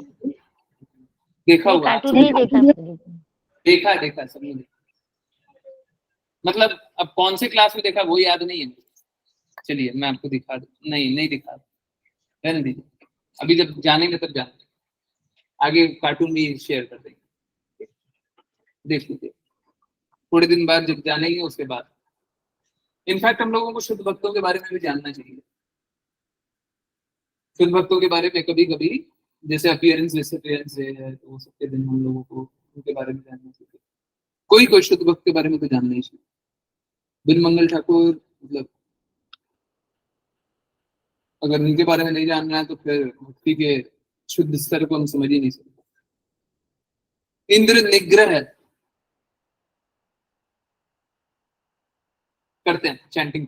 देखा नहीं हुआ कार्टून नहीं देखा प्रभु जी। देखा देखा सबने देखा। मतलब अब कौन से क्लास में देखा वो याद नहीं है। चलिए मैं आपको दिखा दूं। नहीं नहीं दिखा, रहने दीजिए, अभी जब जानेंगे तब जानेंगे, आगे कार्टून भी शेयर कर देंगे, देख लीजिए थोड़े दिन बाद जब जानेंगे उसके बाद। इनफैक्ट हम लोगों को शुद्ध भक्तों के बारे में भी जानना चाहिए। शुद्ध भक्तों के बारे में कभी कभी जैसे अपीयरेंस डिसअपीयरेंस है, तो वो सबके दिन हम लोगों को उनके बारे में जानना चाहिए। कोई कोई शुद्ध भक्त के बारे में तो जानना ही चाहिए। बिन मंगल ठाकुर, मतलब अगर उनके बारे में नहीं जानना है तो फिर भक्ति के शुद्ध स्तर को हम समझ ही नहीं सकते। इंद्र निग्रह करते हैं चैंटिंग।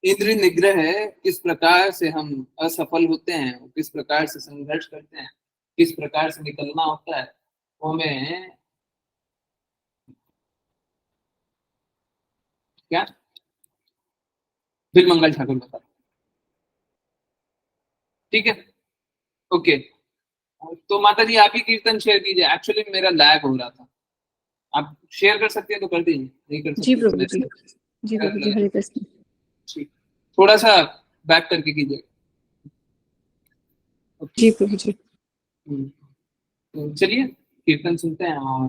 इंद्र निग्रह है, किस प्रकार से हम असफल होते हैं, किस प्रकार से संघर्ष करते हैं, किस प्रकार से निकलना होता है, वो हमें क्या बिन मंगल ठाकुर बता। ठीक है, ओके। तो माता जी आप ही कीर्तन शेयर कीजिए, एक्चुअली मेरा लैग हो रहा था। आप शेयर कर सकते हैं तो कर दीजिए, नहीं कर जी सकते प्रभु जी, जी प्रभु जी, हरे कृष्ण। ठीक, थोड़ा सा बैक करके कीजिए। जी प्रभु जी। तो चलिए कीर्तन सुनते हैं और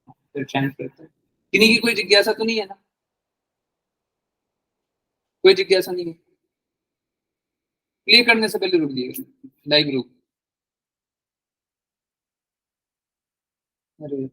फिर चैंट करते हैं। किन्हीं की कोई जिज्ञासा तो नहीं है ना? कोई जिज्ञासा नहीं है? प्ले करने से पहले रुक जाइए, लाइव रुक। अरे